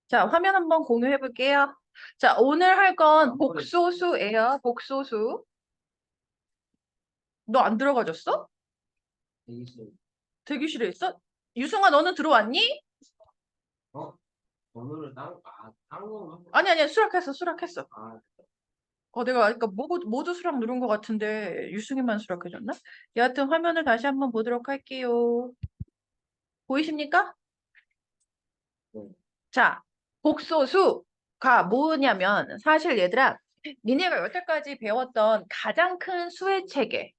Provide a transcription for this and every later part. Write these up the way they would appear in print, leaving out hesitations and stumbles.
자, 화면 한번 공유해 볼게요. 자, 오늘 할 건 복소수예요. 복소수. 너 안 들어가졌어? 대기실. 대기실에 있어? 유승아, 너는 들어왔니? 어? 번호를 딴 건가? 아니, 수락했어. 아, 내가 아까 모두 수락 누른 것 같은데 유승이만 수락해줬나? 여하튼 화면을 다시 한번 보도록 할게요. 보이십니까? 네. 자, 복소수가 뭐냐면 사실 얘들아, 니네가 여태까지 배웠던 가장 큰 수의 체계,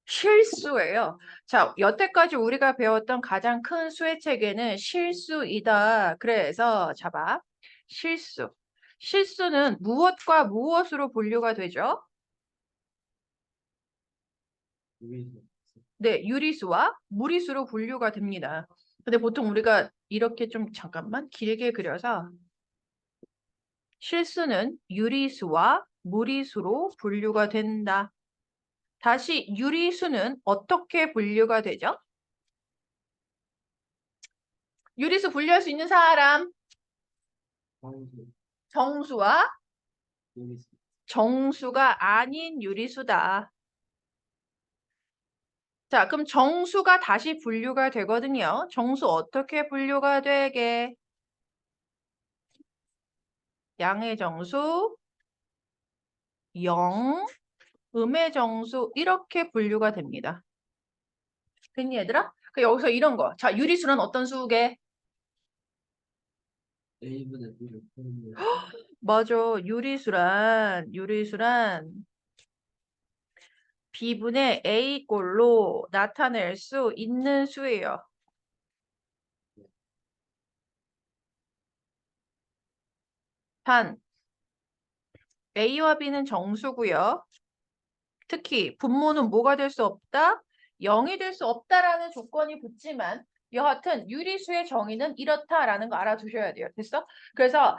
실수예요. 자, 여태까지 우리가 배웠던 가장 큰 수의 체계는 실수이다. 그래서 잡아. 실수. 실수는 무엇과 무엇으로 분류가 되죠? 유리수. 네, 유리수와 무리수로 분류가 됩니다. 근데 보통 우리가 이렇게 좀 잠깐만 길게 그려서 실수는 유리수와 무리수로 분류가 된다. 다시 유리수는 어떻게 분류가 되죠? 유리수 분류할 수 있는 사람 성수. 정수와 유리수. 정수가 아닌 유리수다. 자, 그럼 정수가 다시 분류가 되거든요. 정수 어떻게 분류가 되게? 양의 정수, 영, 음의 정수 이렇게 분류가 됩니다. 됐니 얘들아? 여기서 이런 거. 자, 유리수는 어떤 수게? A분의 B를 푸는 맞아. 유리수란 B분의 A꼴로 나타낼 수 있는 수예요. 단, A와 B는 정수고요. 특히 분모는 뭐가 될 수 없다? 0이 될 수 없다라는 조건이 붙지만 여하튼 유리수의 정의는 이렇다라는 거 알아두셔야 돼요. 됐어? 그래서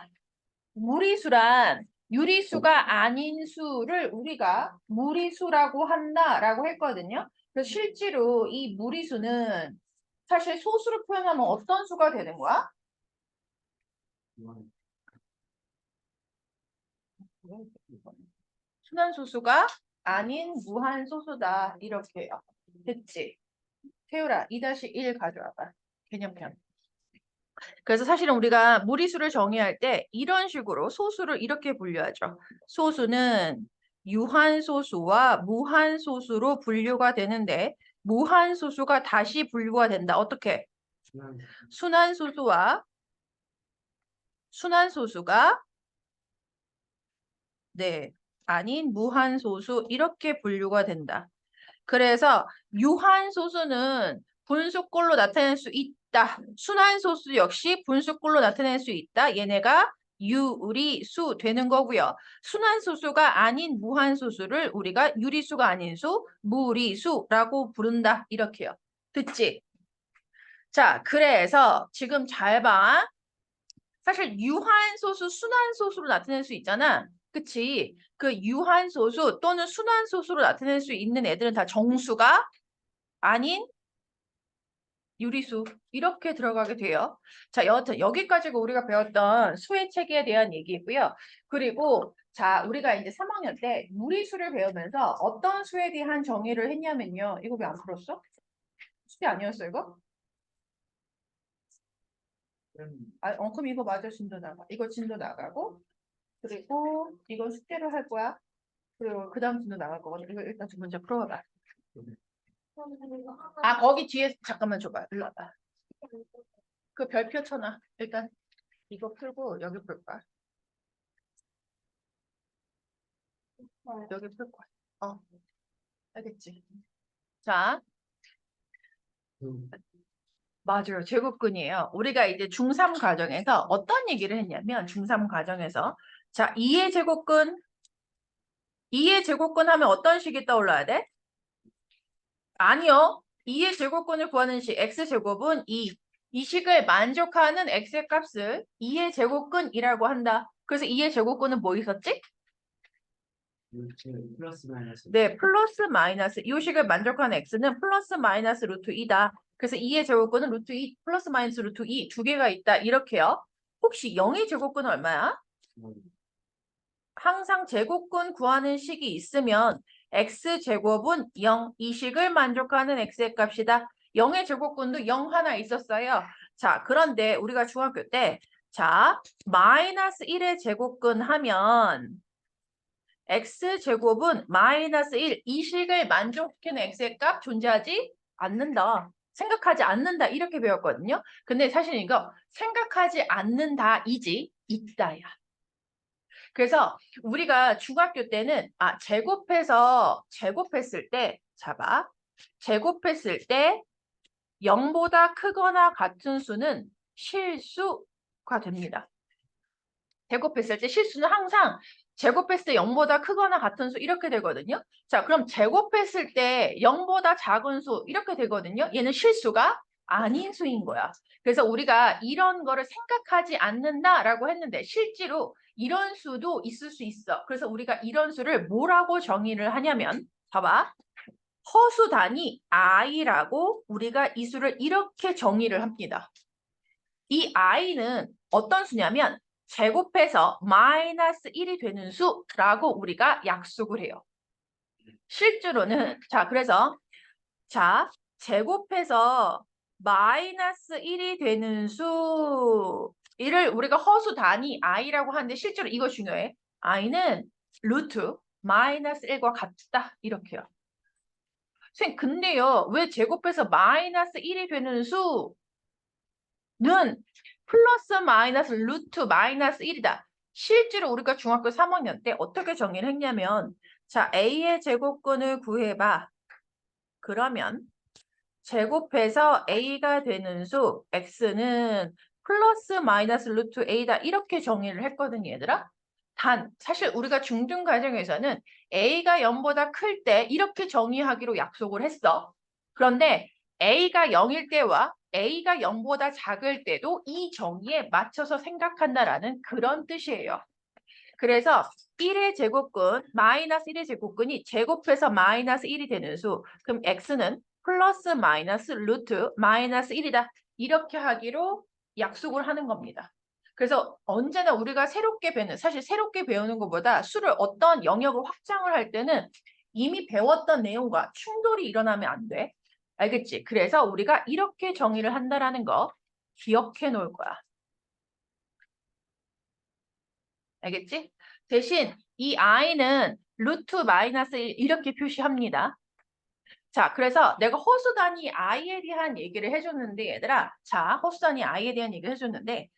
무리수란 유리수가 아닌 수를 우리가 무리수라고 한다라고 했거든요. 그래서 실제로 이 무리수는 사실 소수로 표현하면 어떤 수가 되는 거야? 순환소수가 아닌 무한소수다. 이렇게요. 됐지? 태율아, 2-1 가져와봐. 개념편. 그래서 사실은 우리가 무리수를 정의할 때 이런 식으로 소수를 이렇게 분류하죠. 소수는 유한소수와 무한소수로 분류가 되는데 무한소수가 다시 분류가 된다. 어떻게? 순환소수와 순환소수가 네, 아닌 무한소수 이렇게 분류가 된다. 그래서 유한소수는 분수꼴로 나타낼 수 있다. 순환소수 역시 분수꼴로 나타낼 수 있다. 얘네가 유리수 되는 거고요. 순환소수가 아닌 무한소수를 우리가 유리수가 아닌 수, 무리수라고 부른다. 이렇게요. 듣지? 자, 그래서 지금 잘 봐. 사실 유한소수, 순환소수로 나타낼 수 있잖아. 그치? 그 유한소수 또는 순환소수로 나타낼 수 있는 애들은 다 정수가 아닌 유리수 이렇게 들어가게 돼요. 자, 여하튼 여기까지가 우리가 배웠던 수의 체계에 대한 얘기고요. 그리고 자, 우리가 이제 3학년 때 무리수를 배우면서 어떤 수에 대한 정의를 했냐면요. 이거 왜 안 풀었어? 숙제 아니었어 이거? 그럼 이거 맞아 진도 나가. 이거 진도 나가고 그리고 이거 숙제로 할 거야. 그리고 그 다음 진도 나갈 거거든. 이거 일단 좀 먼저 풀어봐. 거기 뒤에 잠깐만 줘봐. 일로 와봐. 그 별표 쳐놔. 일단 이거 풀고 여기 풀 거야. 여기 풀 거야. 알겠지? 자, 맞아요. 제곱근이에요. 우리가 이제 중3 과정에서 어떤 얘기를 했냐면 중3 과정에서 자, 2의 제곱근 2의 제곱근 하면 어떤 식이 떠올라야 돼? 아니요. 2의 제곱근을 구하는 식 x제곱은 2. 이 식을 만족하는 x의 값을 2의 제곱근이라고 한다. 그래서 2의 제곱근은 뭐 있었지? 플러스 마이너스. 네, 플러스 마이너스. 이 식을 만족하는 x는 플러스 마이너스 루트 2다. 그래서 2의 제곱근은 루트 2 플러스 마이너스 루트 2 두 개가 있다. 이렇게요. 혹시 0의 제곱근은 얼마야? 항상 제곱근 구하는 식이 있으면 x제곱은 0, 이 식을 만족하는 x의 값이다. 0의 제곱근도 0 하나 있었어요. 자, 그런데 우리가 중학교 때 자, 마이너스 1의 제곱근 하면 x제곱은 마이너스 1, 이 식을 만족시키는 x의 값 존재하지 않는다. 생각하지 않는다 이렇게 배웠거든요. 근데 사실 이거 생각하지 않는다이지 있다야. 그래서 우리가 중학교 때는 제곱했을 때 잡아. 제곱했을 때 0보다 크거나 같은 수는 실수가 됩니다. 제곱했을 때 실수는 항상 제곱했을 때 0보다 크거나 같은 수 이렇게 되거든요. 자, 그럼 제곱했을 때 0보다 작은 수 이렇게 되거든요. 얘는 실수가 아닌 수인 거야. 그래서 우리가 이런 거를 생각하지 않는다라고 했는데 실제로 이런 수도 있을 수 있어. 그래서 우리가 이런 수를 뭐라고 정의를 하냐면 봐봐. 허수 단위 i라고 우리가 이 수를 이렇게 정의를 합니다. 이 i는 어떤 수냐면 제곱해서 마이너스 1이 되는 수라고 우리가 약속을 해요. 실제로는 그래서 제곱해서 마이너스 1이 되는 수 이를 우리가 허수 단위 i라고 하는데 실제로 이거 중요해. i는 루트 마이너스 1과 같다 이렇게요. 선생님 근데요 왜 제곱해서 마이너스 1이 되는 수는 플러스 마이너스 루트 마이너스 1이다. 실제로 우리가 중학교 3학년 때 어떻게 정의를 했냐면 A의 제곱근을 구해봐. 그러면 제곱해서 A가 되는 수 X는 플러스 마이너스 루트 A다. 이렇게 정의를 했거든요, 얘들아. 단, 사실 우리가 중등 과정에서는 A가 0보다 클 때 이렇게 정의하기로 약속을 했어. 그런데 A가 0일 때와 A가 0보다 작을 때도 이 정의에 맞춰서 생각한다라는 그런 뜻이에요. 그래서 1의 제곱근, 마이너스 1의 제곱근이 제곱해서 마이너스 1이 되는 수. 그럼 x는 플러스 마이너스 루트 마이너스 1이다. 이렇게 하기로 약속을 하는 겁니다. 그래서 언제나 우리가 사실 새롭게 배우는 것보다 수를 어떤 영역을 확장을 할 때는 이미 배웠던 내용과 충돌이 일어나면 안 돼. 알겠지? 그래서 우리가 이렇게 정의를 한다라는 거 기억해 놓을 거야. 알겠지? 대신 이 i는 루트 마이너스 1 이렇게 표시합니다. 자, 그래서 내가 허수 단위 i에 대한 얘기를 해줬는데 얘들아, 허수 단위 i에 대한 얘기를 해줬는데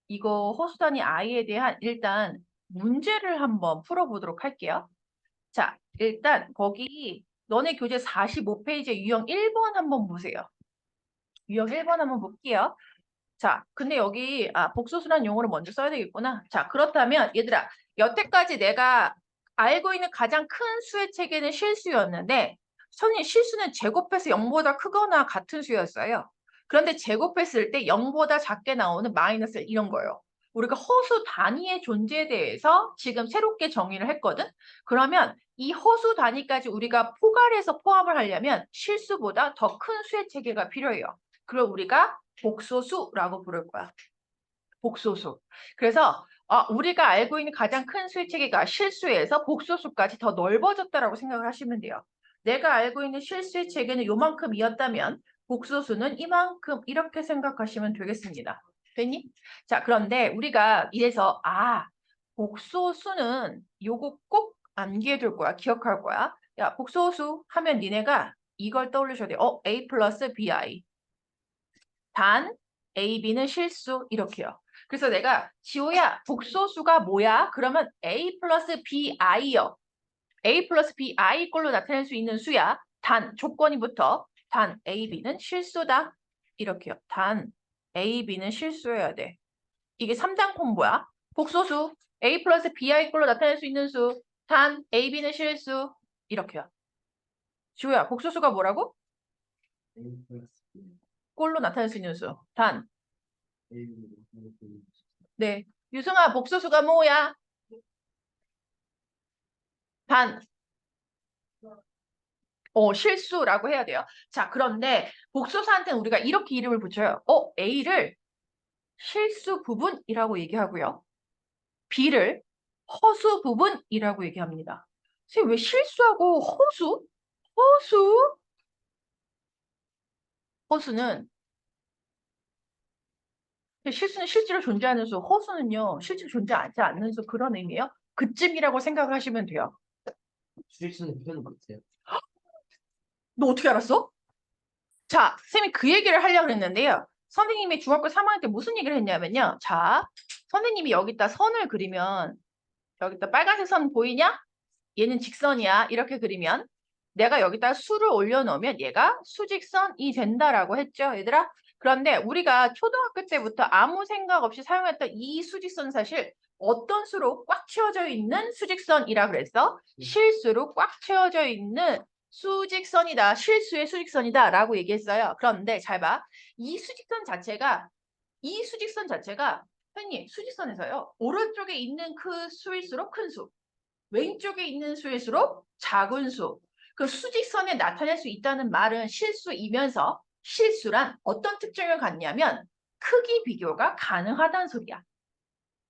이거 허수 단위 i에 대한 일단 문제를 한번 풀어보도록 할게요. 자, 일단 거기 너네 교재 45페이지에 유형 1번 한번 보세요. 유형 1번 한번 볼게요. 자, 근데 여기 복소수란 용어를 먼저 써야 되겠구나. 자, 그렇다면 얘들아, 여태까지 내가 알고 있는 가장 큰 수의 체계는 실수였는데 선생님 실수는 제곱해서 0보다 크거나 같은 수였어요. 그런데 제곱했을 때 0보다 작게 나오는 마이너스 이런 거예요. 우리가 허수 단위의 존재에 대해서 지금 새롭게 정의를 했거든. 그러면 이 허수 단위까지 우리가 포괄해서 포함을 하려면 실수보다 더 큰 수의 체계가 필요해요. 그걸 우리가 복소수라고 부를 거야. 복소수. 그래서 우리가 알고 있는 가장 큰 수의 체계가 실수에서 복소수까지 더 넓어졌다라고 생각을 하시면 돼요. 내가 알고 있는 실수의 체계는 요만큼이었다면 복소수는 이만큼 이렇게 생각하시면 되겠습니다. 됐니? 자, 그런데 우리가 이래서 복소수는 요거 꼭 암기해 둘 거야. 기억할 거야. 야, 복소수 하면 니네가 이걸 떠올리셔야 돼. A 플러스 BI. 단 A, B는 실수 이렇게요. 그래서 내가 지호야 복소수가 뭐야? 그러면 A 플러스 BI요. A 플러스 BI 꼴로 나타낼 수 있는 수야. 단 조건이 붙어. 단 A, B는 실수다. 이렇게요. 단 A, B는 실수여야 돼. 이게 3단 콤보야. 복소수 A 플러스 BI 꼴로 나타낼 수 있는 수. 단 A, B는 실수. 이렇게요. 지호야 복소수가 뭐라고? A 플러스 B, 꼴로 나타낼 수 있는 수. 단 A 플러스 B. 네. 유승아, 복소수가 뭐야? 단. 실수라고 해야 돼요. 자, 그런데 복소수한테는 우리가 이렇게 이름을 붙여요. A를 실수 부분이라고 얘기하고요. B를 허수 부분이라고 얘기합니다. 선생님 왜 실수하고 허수? 허수? 허수는 실수는 실제로 존재하는 수, 허수는요 실제로 존재하지 않는 수 그런 의미예요. 그쯤이라고 생각하시면 돼요. 수직선의 표현은 못해요. 너 어떻게 알았어? 자, 쌤이 그 얘기를 하려고 했는데요. 선생님이 중학교 3학년 때 무슨 얘기를 했냐면요. 자, 선생님이 여기다 선을 그리면 여기다 빨간색 선 보이냐? 얘는 직선이야. 이렇게 그리면 내가 여기다 수를 올려놓으면 얘가 수직선이 된다라고 했죠, 얘들아? 그런데 우리가 초등학교 때부터 아무 생각 없이 사용했던 이 수직선 사실 어떤 수로 꽉 채워져 있는 수직선이라 그랬어? 실수로 꽉 채워져 있는 수직선이다. 실수의 수직선이다 라고 얘기했어요. 그런데 잘 봐. 이 수직선 자체가 선생님 수직선에서요. 오른쪽에 있는 그 수일수록 큰 수. 왼쪽에 있는 수일수록 작은 수. 그 수직선에 나타낼 수 있다는 말은 실수이면서 실수란 어떤 특징을 갖냐면 크기 비교가 가능하다는 소리야.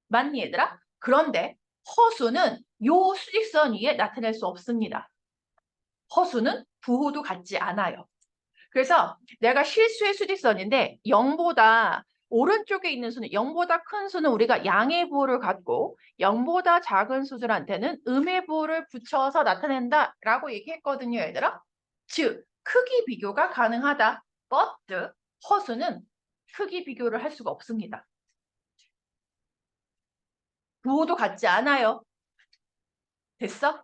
맞니 얘들아? 그런데 허수는 요 수직선 위에 나타낼 수 없습니다. 허수는 부호도 같지 않아요. 그래서 내가 실수의 수직선인데 0보다 오른쪽에 있는 수는 0보다 큰 수는 우리가 양의 부호를 갖고 0보다 작은 수들한테는 음의 부호를 붙여서 나타낸다라고 얘기했거든요, 얘들아. 즉, 크기 비교가 가능하다. but 허수는 크기 비교를 할 수가 없습니다. 부호도 같지 않아요. 됐어?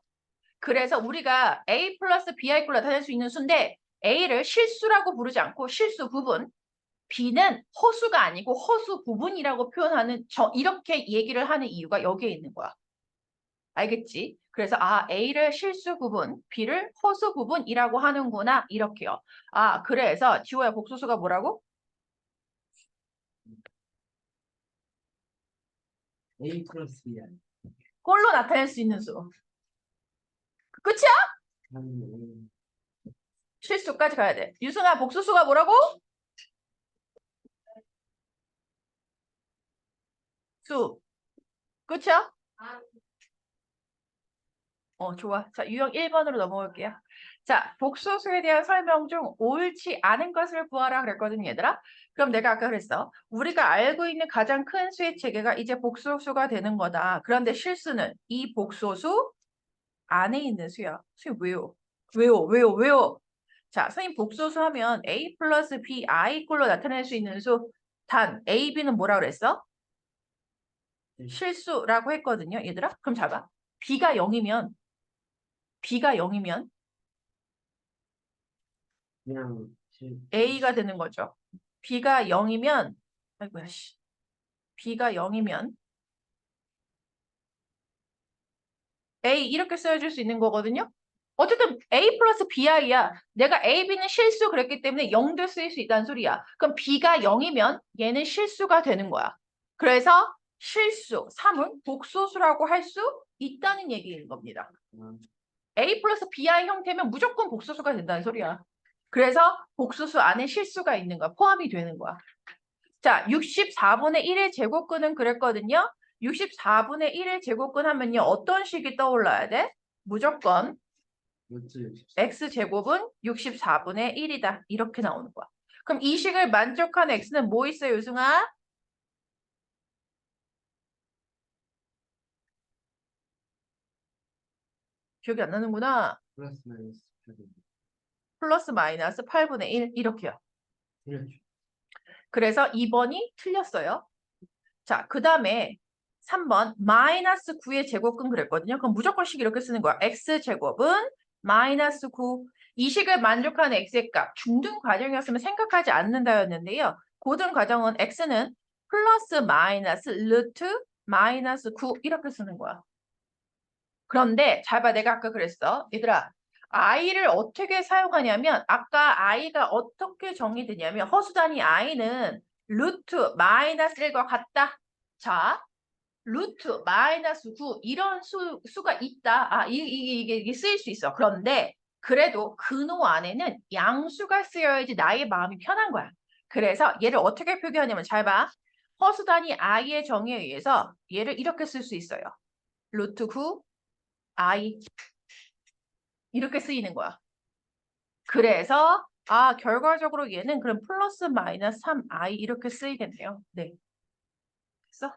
그래서 우리가 A 플러스 BI꼴로 나타낼 수 있는 수인데 A를 실수라고 부르지 않고 실수 부분, B는 허수가 아니고 허수 부분이라고 표현하는 이렇게 얘기를 하는 이유가 여기에 있는 거야. 알겠지? 그래서 A를 실수 부분, B를 허수 부분이라고 하는구나 이렇게요. 그래서 지호야 복소수가 뭐라고? A 플러스 B 꼴로 나타낼 수 있는 수. 끝이야? 하는 실수까지 가야 돼. 유승아 복소수가 뭐라고? 수. 끝이야? 좋아. 자, 유형 1번으로 넘어올게요. 자, 복소수에 대한 설명 중 옳지 않은 것을 구하라 그랬거든, 얘들아. 그럼 내가 아까 그랬어. 우리가 알고 있는 가장 큰 수의 체계가 이제 복소수가 되는 거다. 그런데 실수는 이 복소수 안에 있는 수야. 수야 왜요? 왜요? 자, 선생님 복소수 하면 A 플러스 B, I 꼴로 나타낼 수 있는 수 단 A, B는 뭐라 그랬어? 실수라고 했거든요, 얘들아. 그럼 잡아. B가 0이면 그냥 A가 되는 거죠. B가 0이면 아이고야 씨. B가 0이면 A 이렇게 써줄 수 있는 거거든요. 어쨌든 A 플러스 BI야. 내가 A, B는 실수 그랬기 때문에 0도 쓰일 수 있다는 소리야. 그럼 B가 0이면 얘는 실수가 되는 거야. 그래서 실수, 3을 복소수라고 할 수 있다는 얘기인 겁니다. A 플러스 BI 형태면 무조건 복소수가 된다는 소리야. 그래서 복소수 안에 실수가 있는 거야. 포함이 되는 거야. 자, 64분의 1의 제곱근은 그랬거든요. 64분의 1의 제곱근 하면요. 어떤 식이 떠올라야 돼? 무조건 x제곱은 64분의 1이다. 이렇게 나오는 거야. 그럼 이 식을 만족하는 x는 뭐 있어요, 유승아? 기억이 안 나는구나. 플러스 마이너스 플러스 마이너스 8분의 1 이렇게요. 그렇죠. 그래서 2번이 틀렸어요. 자, 그 다음에 3번 마이너스 9의 제곱근 그랬거든요. 그럼 무조건식 이렇게 쓰는 거야. x제곱은 마이너스 9. 이 식을 만족하는 x의 값. 중등 과정이었으면 생각하지 않는다였는데요. 고등 과정은 x는 플러스 마이너스 루트 마이너스 9 이렇게 쓰는 거야. 그런데 잘 봐. 내가 아까 그랬어. 얘들아. i를 어떻게 사용하냐면 아까 i가 어떻게 정의되냐면 허수단위 i는 루트 마이너스 1과 같다. 자, 루트 마이너스 9 이런 수가 있다. 이게 쓰일 수 있어. 그런데 그래도 근호 안에는 양수가 쓰여야지 나의 마음이 편한 거야. 그래서 얘를 어떻게 표기하냐면 잘 봐. 허수 단위 i의 정의에 의해서 얘를 이렇게 쓸 수 있어요. 루트 9 i 이렇게 쓰이는 거야. 그래서 결과적으로 얘는 그럼 플러스 마이너스 3i 이렇게 쓰이겠네요. 네. 됐어?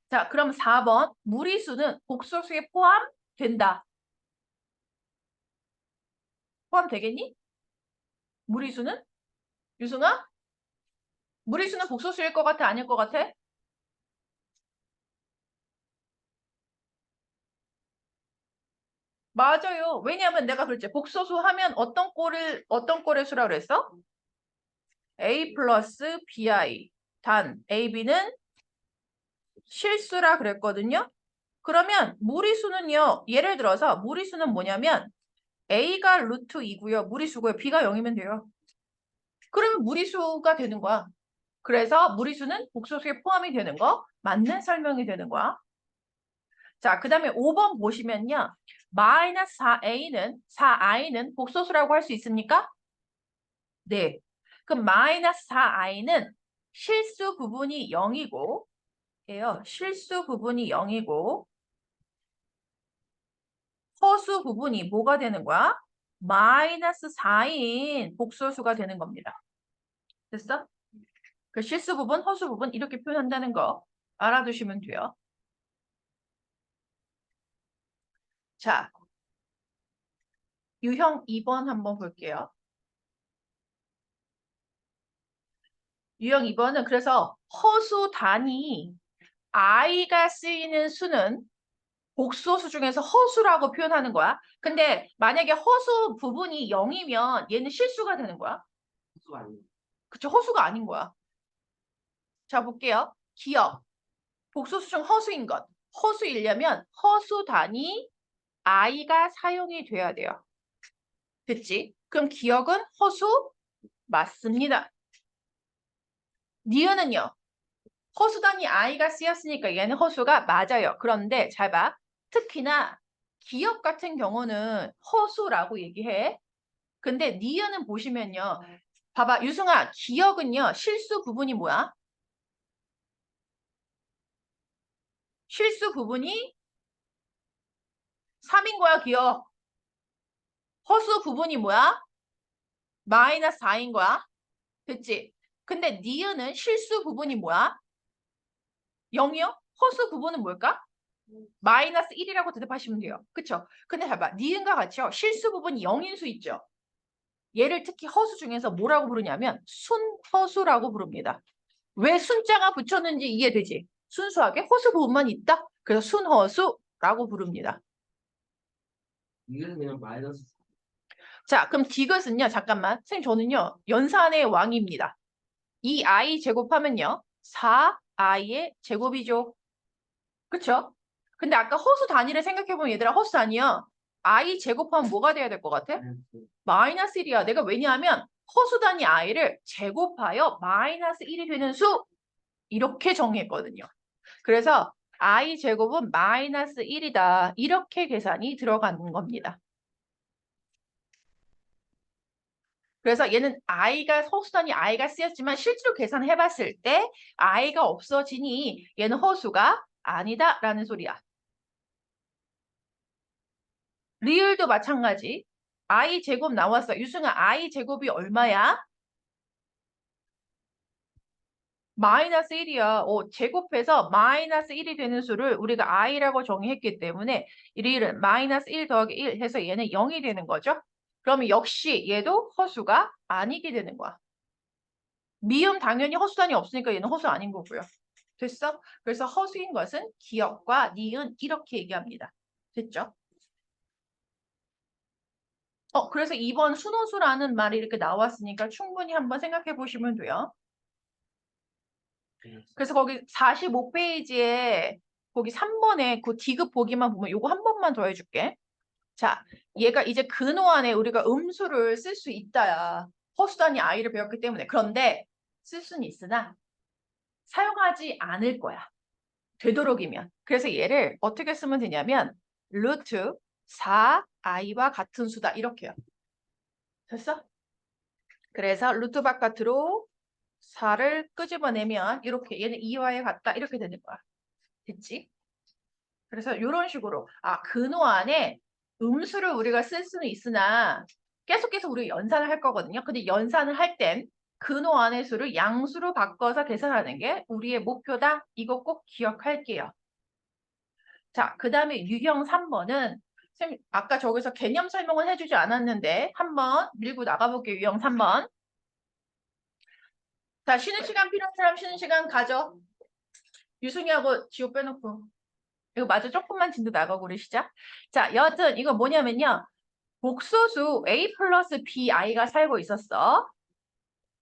자, 그럼 4번 무리수는 복소수에 포함된다. 포함되겠니? 무리수는? 유승아? 무리수는 복소수일 것 같아? 아닐 것 같아? 맞아요. 왜냐하면 내가 그랬지. 복소수 하면 어떤 꼴의 수라고 그랬어? a 플러스 bi 단 ab는 실수라 그랬거든요. 그러면 무리수는요. 예를 들어서 무리수는 뭐냐면 a가 루트 2고요. 무리수고요. b가 0이면 돼요. 그러면 무리수가 되는 거야. 그래서 무리수는 복소수에 포함이 되는 거 맞는 설명이 되는 거야. 자, 그 다음에 5번 보시면요. 마이너스 4i는 복소수라고 할 수 있습니까? 네. 그럼 마이너스 4i는 실수 부분이 0이고 실수 부분이 0이고 허수 부분이 뭐가 되는 거야? 마이너스 4인 복소수가 되는 겁니다. 됐어? 그 실수 부분, 허수 부분 이렇게 표현한다는 거 알아두시면 돼요. 자, 유형 2번 한번 볼게요. 유형 2번은 그래서 허수 단위 i가 쓰이는 수는 복소수 중에서 허수라고 표현하는 거야. 근데 만약에 허수 부분이 0이면 얘는 실수가 되는 거야. 수가 아니에요. 그쵸? 허수가 아닌 거야. 자, 볼게요. 기억. 복소수 중 허수인 것. 허수이려면 허수 단위 i가 사용이 돼야 돼요. 됐지? 그럼 기억은 허수 맞습니다. 니은은요? 허수 단위 i가 쓰였으니까 얘는 허수가 맞아요. 그런데 잘 봐. 특히나 기억 같은 경우는 허수라고 얘기해. 근데 니은은 보시면요. 봐봐. 유승아, 기억은요. 실수 부분이 뭐야? 실수 부분이 3인 거야, 기억. 허수 부분이 뭐야? 마이너스 4인 거야. 됐지? 근데 니은은 실수 부분이 뭐야? 0이요? 허수 부분은 뭘까? 마이너스 1이라고 대답하시면 돼요. 그쵸? 근데 봐봐. 니은과 같이요. 실수 부분이 0인 수 있죠. 얘를 특히 허수 중에서 뭐라고 부르냐면 순허수라고 부릅니다. 왜 순자가 붙였는지 이해되지? 순수하게 허수 부분만 있다? 그래서 순허수라고 부릅니다. 이거는 그냥 마이너스 자, 그럼 디귿은요. 잠깐만. 선생님 저는요. 연산의 왕입니다. 이 i 제곱하면요. 4i의 제곱이죠. 그쵸? 근데 아까 허수 단위를 생각해보면 얘들아 허수 단위요. i 제곱하면 뭐가 돼야 될 것 같아? 마이너스 1이야. 내가 왜냐하면 허수 단위 i를 제곱하여 마이너스 1이 되는 수 이렇게 정의했거든요. 그래서 i 제곱은 마이너스 1이다. 이렇게 계산이 들어가는 겁니다. 그래서 얘는 i가 허수 단위 i가 쓰였지만 실제로 계산해 봤을 때 i가 없어지니 얘는 허수가 아니다라는 소리야. 리을도 마찬가지. i 제곱 나왔어. 유승아 i 제곱이 얼마야? 마이너스 1이야. 제곱해서 마이너스 1이 되는 수를 우리가 i라고 정의했기 때문에 이 리을은 마이너스 1 더하기 1 해서 얘는 0이 되는 거죠. 그러면 역시 얘도 허수가 아니게 되는 거야. 미음 당연히 허수단위 없으니까 얘는 허수 아닌 거고요. 됐어? 그래서 허수인 것은 기역과 니은 이렇게 얘기합니다. 됐죠? 그래서 2번 순호수라는 말이 이렇게 나왔으니까 충분히 한번 생각해 보시면 돼요. 그래서 거기 45페이지에 거기 3번에 그 디귿 보기만 보면 요거 한 번만 더 해줄게. 자, 얘가 이제 근호안에 우리가 음수를 쓸 수 있다야. 허수단위 i를 배웠기 때문에. 그런데 쓸 수는 있으나 사용하지 않을 거야. 되도록이면. 그래서 얘를 어떻게 쓰면 되냐면 루트 4i와 같은 수다. 이렇게요. 됐어? 그래서 루트 바깥으로 4를 끄집어내면 이렇게 얘는 2와에 같다 이렇게 되는 거야. 됐지? 그래서 이런 식으로 근호 안에 음수를 우리가 쓸 수는 있으나 계속해서 우리가 연산을 할 거거든요. 근데 연산을 할 땐 근호 안의 수를 양수로 바꿔서 계산하는 게 우리의 목표다. 이거 꼭 기억할게요. 자, 그 다음에 유형 3번은 선생님 아까 저기서 개념 설명을 해주지 않았는데 한번 밀고 나가볼게요. 유형 3번. 자, 쉬는 시간 필요한 사람 쉬는 시간 가져. 유승이하고 지호 빼놓고. 이거 마저 조금만 진도 나가고 그러시자. 자, 여하튼 이거 뭐냐면요. 복소수 A 플러스 BI가 살고 있었어.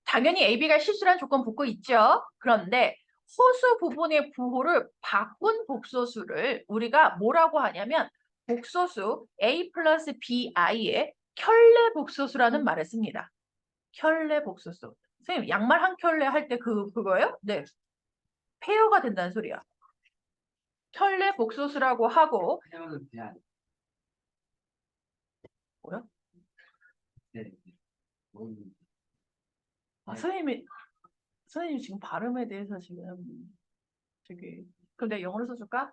당연히 AB가 실수란 조건 붙고 있죠. 그런데 호수 부분의 부호를 바꾼 복소수를 우리가 뭐라고 하냐면 복소수 A 플러스 BI의 켤레 복소수라는 말을 씁니다. 켤레 복소수. 선생님 양말 한 켤레 할 때 그거예요? 네. 페어가 된다는 소리야. 켤레 복소수라고 하고 태어는 돼야 돼. 뭐야? 네. 뭐, 선생님이 지금 발음에 대해서 지금 그럼 내가 영어로 써줄까?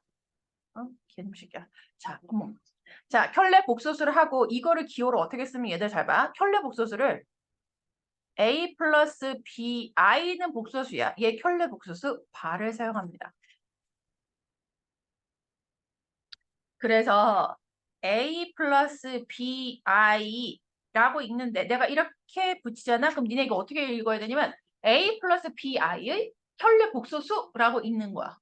개념식이야. 자, 어머. 자, 켤레 복소수를 하고 이거를 기호로 어떻게 쓰면 얘들 잘 봐. 켤레 복소수를 A 플러스 BI는 복소수야. 얘 켤레 복소수 발을 사용합니다. 그래서 A 플러스 BI라고 읽는데 내가 이렇게 붙이잖아. 그럼 니네 이거 어떻게 읽어야 되냐면 A 플러스 BI의 켤레 복소수라고 읽는 거야.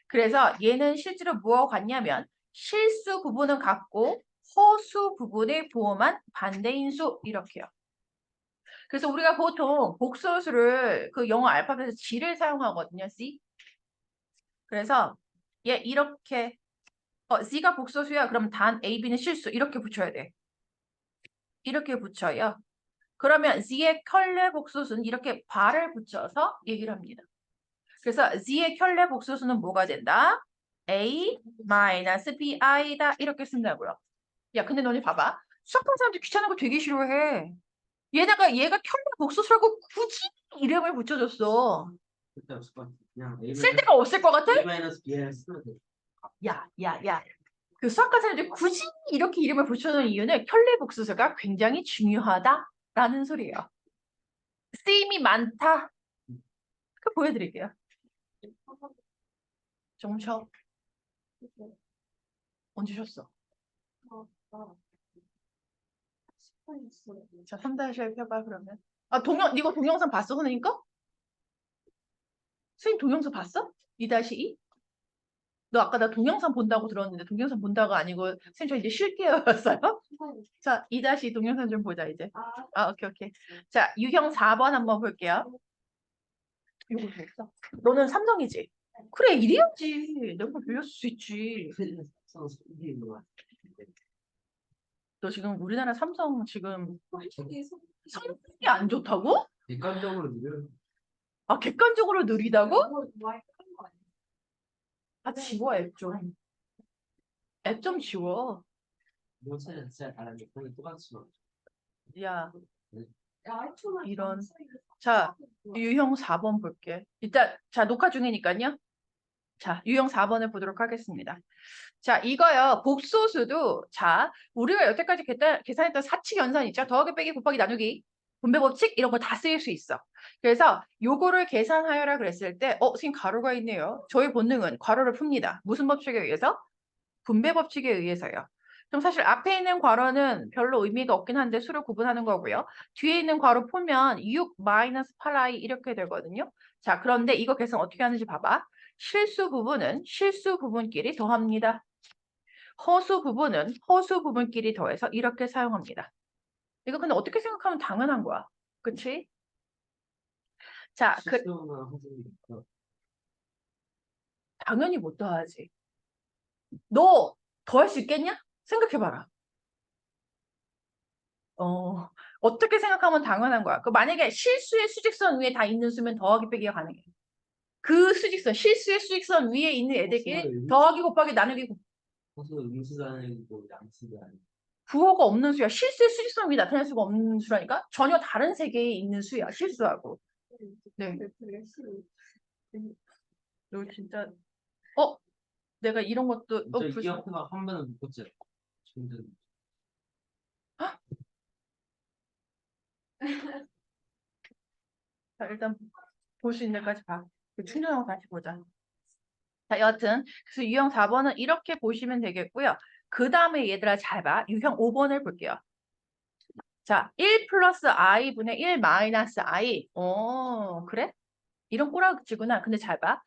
그래서 얘는 실제로 뭐하고 같냐면 실수 부분은 같고 허수 부분의 부호만 반대인 수 이렇게요. 그래서 우리가 보통 복소수를 그 영어 알파벳에서 G를 사용하거든요. C. 그래서 얘 이렇게 C가 복소수야. 그럼 단 A, B는 실수 이렇게 붙여야 돼. 이렇게 붙여요. 그러면 Z의 켤레 복소수는 이렇게 발을 붙여서 얘기를 합니다. 그래서 Z의 켤레 복소수는 뭐가 된다? A 마이너스 BI다 이렇게 쓴다고요. 야, 근데 너네 봐봐. 수학하는 사람들 귀찮은 거 되게 싫어해. 얘가 켤레 복소수라고 굳이 이름을 붙여줬어. 그때 없을 것 같아. 그냥 A 쓸 데가 없을 것 같아? 마이너스 B를 쓰면 돼. 야. 그 수학과 사람들이 굳이 이렇게 이름을 붙여놓은 이유는 켤레 복소수가 굉장히 중요하다라는 소리예요. 쓰임이 많다. 그 보여드릴게요. 좀 쉬어. 언제 쉬었어? 자, 3-1 펴봐 그러면. 이거 동영상 봤어, 선생님 거? 선생님 동영상 봤어? 2-2? 너 아까 나 동영상 본다고 들었는데 동영상 본다가 아니고 선생님 저 이제 쉴게요였어요? 자, 2-2 동영상 좀 보자 이제. 오케이. 자, 유형 4번 한번 볼게요. 이거 봤어? 너는 삼성이지? 그래, 이래야지. 내가 빌렸을 수 있지. 이기는 거야. 너 지금 우리나라 삼성 지금 성능이 안 좋다고? 객관적으로 느려. 객관적으로 느리다고? 지워 앱 좀. 앱 좀 지워. 이거 진짜 다른데 거의 똑같이 막. 야, 이런. 자, 유형 4번 볼게. 일단 자, 녹화 중이니까요. 자, 유형 4번을 보도록 하겠습니다. 자, 이거요. 복소수도 자, 우리가 여태까지 계산했던 사칙 연산 있죠? 더하기 빼기 곱하기 나누기 분배 법칙 이런 거 다 쓰일 수 있어. 그래서 요거를 계산하여라 그랬을 때 선생님 가로가 있네요. 저희 본능은 괄호를 풉니다. 무슨 법칙에 의해서? 분배 법칙에 의해서요. 그럼 사실 앞에 있는 괄호는 별로 의미가 없긴 한데 수를 구분하는 거고요. 뒤에 있는 괄호 풀면 6 마이너스 8i 이렇게 되거든요. 자, 그런데 이거 계산 어떻게 하는지 봐봐. 실수 부분은 실수 부분끼리 더합니다. 허수 부분은 허수 부분끼리 더해서 이렇게 사용합니다. 이거 근데 어떻게 생각하면 당연한 거야. 그치? 자, 실수만 하지. 당연히 못 더하지. 너 더할 수 있겠냐? 생각해봐라. 어떻게 생각하면 당연한 거야. 만약에 실수의 수직선 위에 다 있는 수면 더하기 빼기가 가능해. 그 수직선, 실수의 수직선 위에 있는 애들끼리 더하기 곱하기 나누기 무슨 음수가 아니고 양수가 아니고. 부호가 없는 수야. 실수의 수직선 위에 나타날 수가 없는 수라니까? 전혀 다른 세계에 있는 수야. 실수하고. 네. 되게 싫어. 너 진짜 내가 이런 것도 저 이어폰가 한 번은 묶었지. 충전. 자, 일단 볼 수 있는 데까지 봐. 충전하고 다시 보자. 자, 여하튼 그래서 유형 4번은 이렇게 보시면 되겠고요. 그 다음에 얘들아 잘 봐. 유형 5번을 볼게요. 자, 1 플러스 i분의 1 마이너스 i. 그래? 이런 꼬라지구나. 근데 잘 봐.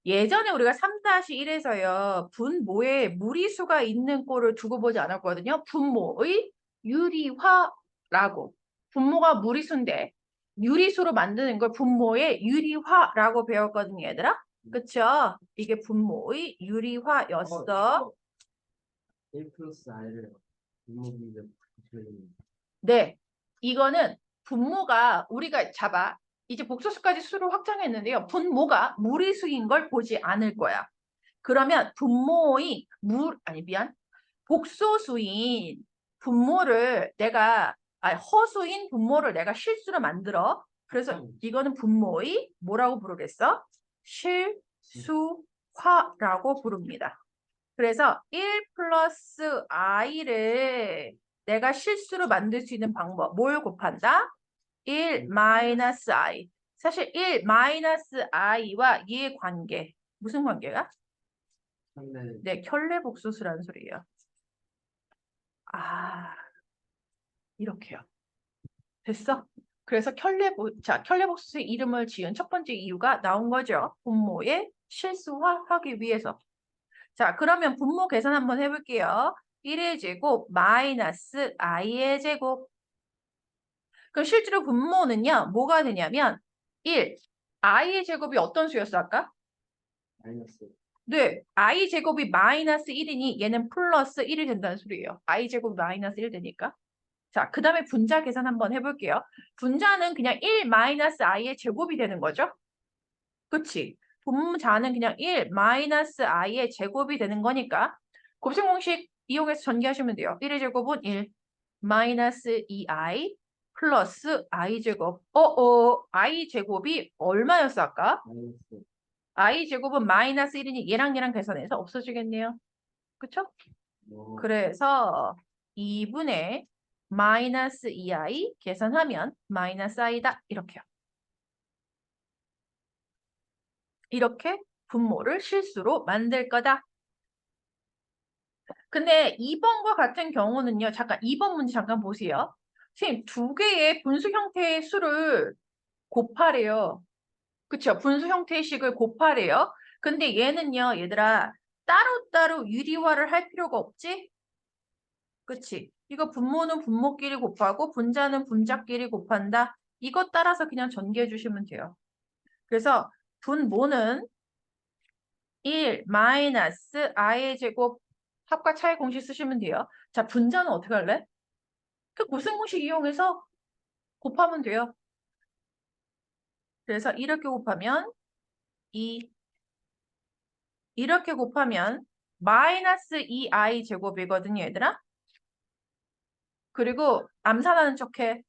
예전에 우리가 3-1에서요. 분모에 무리수가 있는 꼴을 두고 보지 않았거든요. 분모의 유리화라고. 분모가 무리수인데 유리수로 만드는 걸 분모의 유리화라고 배웠거든요, 얘들아. 그쵸? 이게 분모의 유리화였어. 1 플러스 i를 분모분인데 네. 이거는 분모가 우리가 잡아. 이제 복소수까지 수를 확장했는데요. 분모가 무리수인 걸 보지 않을 거야. 그러면 분모의 복소수인 분모를 허수인 분모를 내가 실수로 만들어. 그래서 이거는 분모의 뭐라고 부르겠어? 실수화라고 부릅니다. 그래서 1 플러스 i를 내가 실수로 만들 수 있는 방법. 뭘 곱한다? 1 마이너스 i. 사실 1 마이너스 i와 얘의 관계. 무슨 관계가? 네, 켤레복소수라는 소리예요. 이렇게요. 됐어? 그래서 켤레복소수의 이름을 지은 첫 번째 이유가 나온 거죠. 분모의 실수화하기 위해서. 자, 그러면 분모 계산 한번 해볼게요. 1의 제곱 마이너스 i의 제곱. 그럼 실제로 분모는요. 뭐가 되냐면 1. i의 제곱이 어떤 수였어 아까? 마이너스. 네. i 제곱이 마이너스 1이니 얘는 플러스 1이 된다는 소리예요. i 제곱이 마이너스 1 되니까. 자, 그 다음에 분자 계산 한번 해볼게요. 분자는 그냥 1 마이너스 i의 제곱이 되는 거죠. 그치? 분자는 그냥 1 마이너스 i의 제곱이 되는 거니까 곱셈 공식 이용해서 전개하시면 돼요. 1의 제곱은 1 마이너스 2i 플러스 i 제곱. i 제곱이 얼마였어 아까? 마이너스. i 제곱은 마이너스 1이니 얘랑 계산해서 없어지겠네요. 그쵸? 그래서 2분의 마이너스 2i 계산하면 마이너스 i다. 이렇게요. 이렇게 분모를 실수로 만들 거다. 근데 2번과 같은 경우는요. 잠깐 2번 문제 잠깐 보세요. 선생님 두 개의 분수 형태의 수를 곱하래요. 그쵸? 분수 형태의 식을 곱하래요. 근데 얘는요. 얘들아 따로따로 유리화를 할 필요가 없지? 그치? 이거 분모는 분모끼리 곱하고 분자는 분자끼리 곱한다. 이것 따라서 그냥 전개해 주시면 돼요. 그래서 분모는 1 마이너스 i의 제곱 합과 차의 공식 쓰시면 돼요. 자, 분자는 어떻게 할래? 그 무슨 공식 이용해서 곱하면 돼요. 그래서 이렇게 곱하면 2 이렇게 곱하면 마이너스 2i 제곱이거든요, 얘들아. 그리고 암산하는 척해.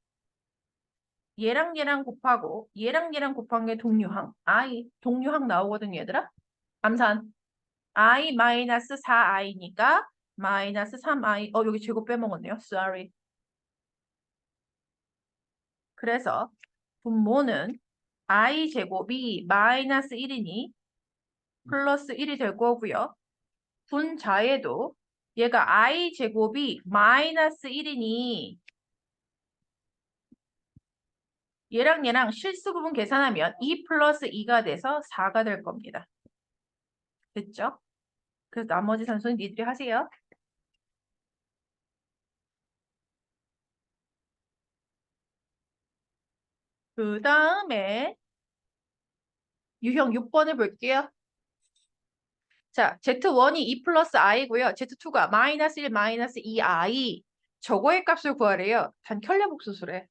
얘랑 곱하고 얘랑 곱한 게 동류항. 동류항 나오거든요, 얘들아. 암산. i 마이너스 4i니까 마이너스 3i. 여기 제곱 빼먹었네요. Sorry. 그래서 분모는 i 제곱이 마이너스 1이니 플러스 1이 될 거고요. 분자에도 얘가 i 제곱이 마이너스 1이니 얘랑 실수 부분 계산하면 2 플러스 2가 돼서 4가 될 겁니다. 됐죠? 그래서 나머지 산수는 니들이 하세요. 그 다음에 유형 6번을 볼게요. 자, Z1이 2 플러스 i고요. Z2가 마이너스 1 마이너스 2i. 저거의 값을 구하래요. 단 켤레복소수래.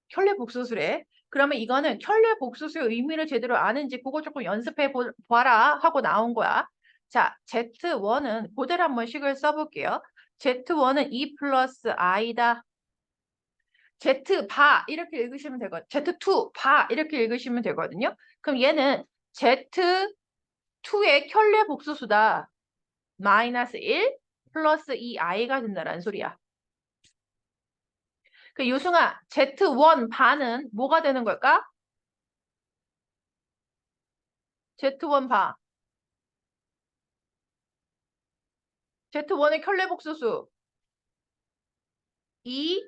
켤레복소수래. 그러면 이거는 켤레복소수의 의미를 제대로 아는지 그거 조금 연습해 봐라 하고 나온 거야. 자, Z1은 그대로 한번 식을 써볼게요. Z1은 2 플러스 i다. Z 바 이렇게 읽으시면 되거든요. Z2 바 이렇게 읽으시면 되거든요. 그럼 얘는 Z2의 켤레 복소수다. 마이너스 1 플러스 2i가 된다는 소리야. 그 유승아, Z1 바는 뭐가 되는 걸까? Z1 바. Z1의 켤레 복소수 2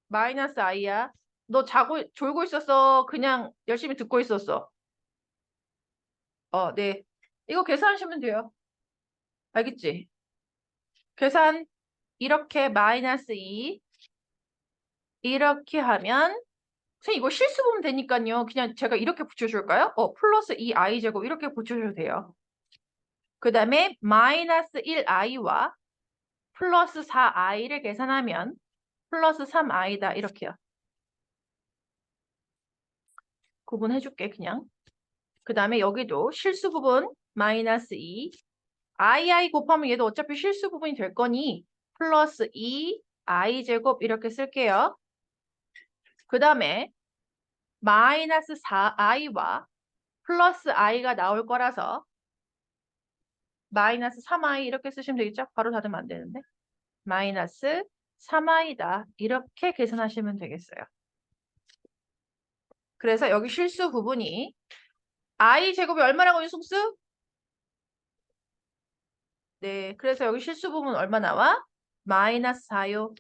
마이너스 i야. 너 졸고 있었어? 그냥 열심히 듣고 있었어? 네. 이거 계산하시면 돼요. 알겠지? 계산 이렇게 마이너스 2 이렇게 하면 선생님 이거 실수 보면 되니까요. 그냥 제가 이렇게 붙여줄까요? 플러스 2i 제곱 이렇게 붙여줘도 돼요. 그 다음에 마이너스 1i와 플러스 4i를 계산하면 플러스 3i다 이렇게요. 구분해줄게 그냥. 그 다음에 여기도 실수 부분 마이너스 2 i 곱하면 얘도 어차피 실수 부분이 될 거니 플러스 2i 제곱 이렇게 쓸게요. 그 다음에 마이너스 4i와 플러스 i가 나올 거라서 마이너스 3i 이렇게 쓰시면 되겠죠? 바로 닫으면 안 되는데. 마이너스 3i다. 이렇게 계산하시면 되겠어요. 그래서 여기 실수 부분이 i 제곱이 얼마라고 유승수? 네, 그래서 여기 실수 부분 얼마 나와? 마이너스 4요.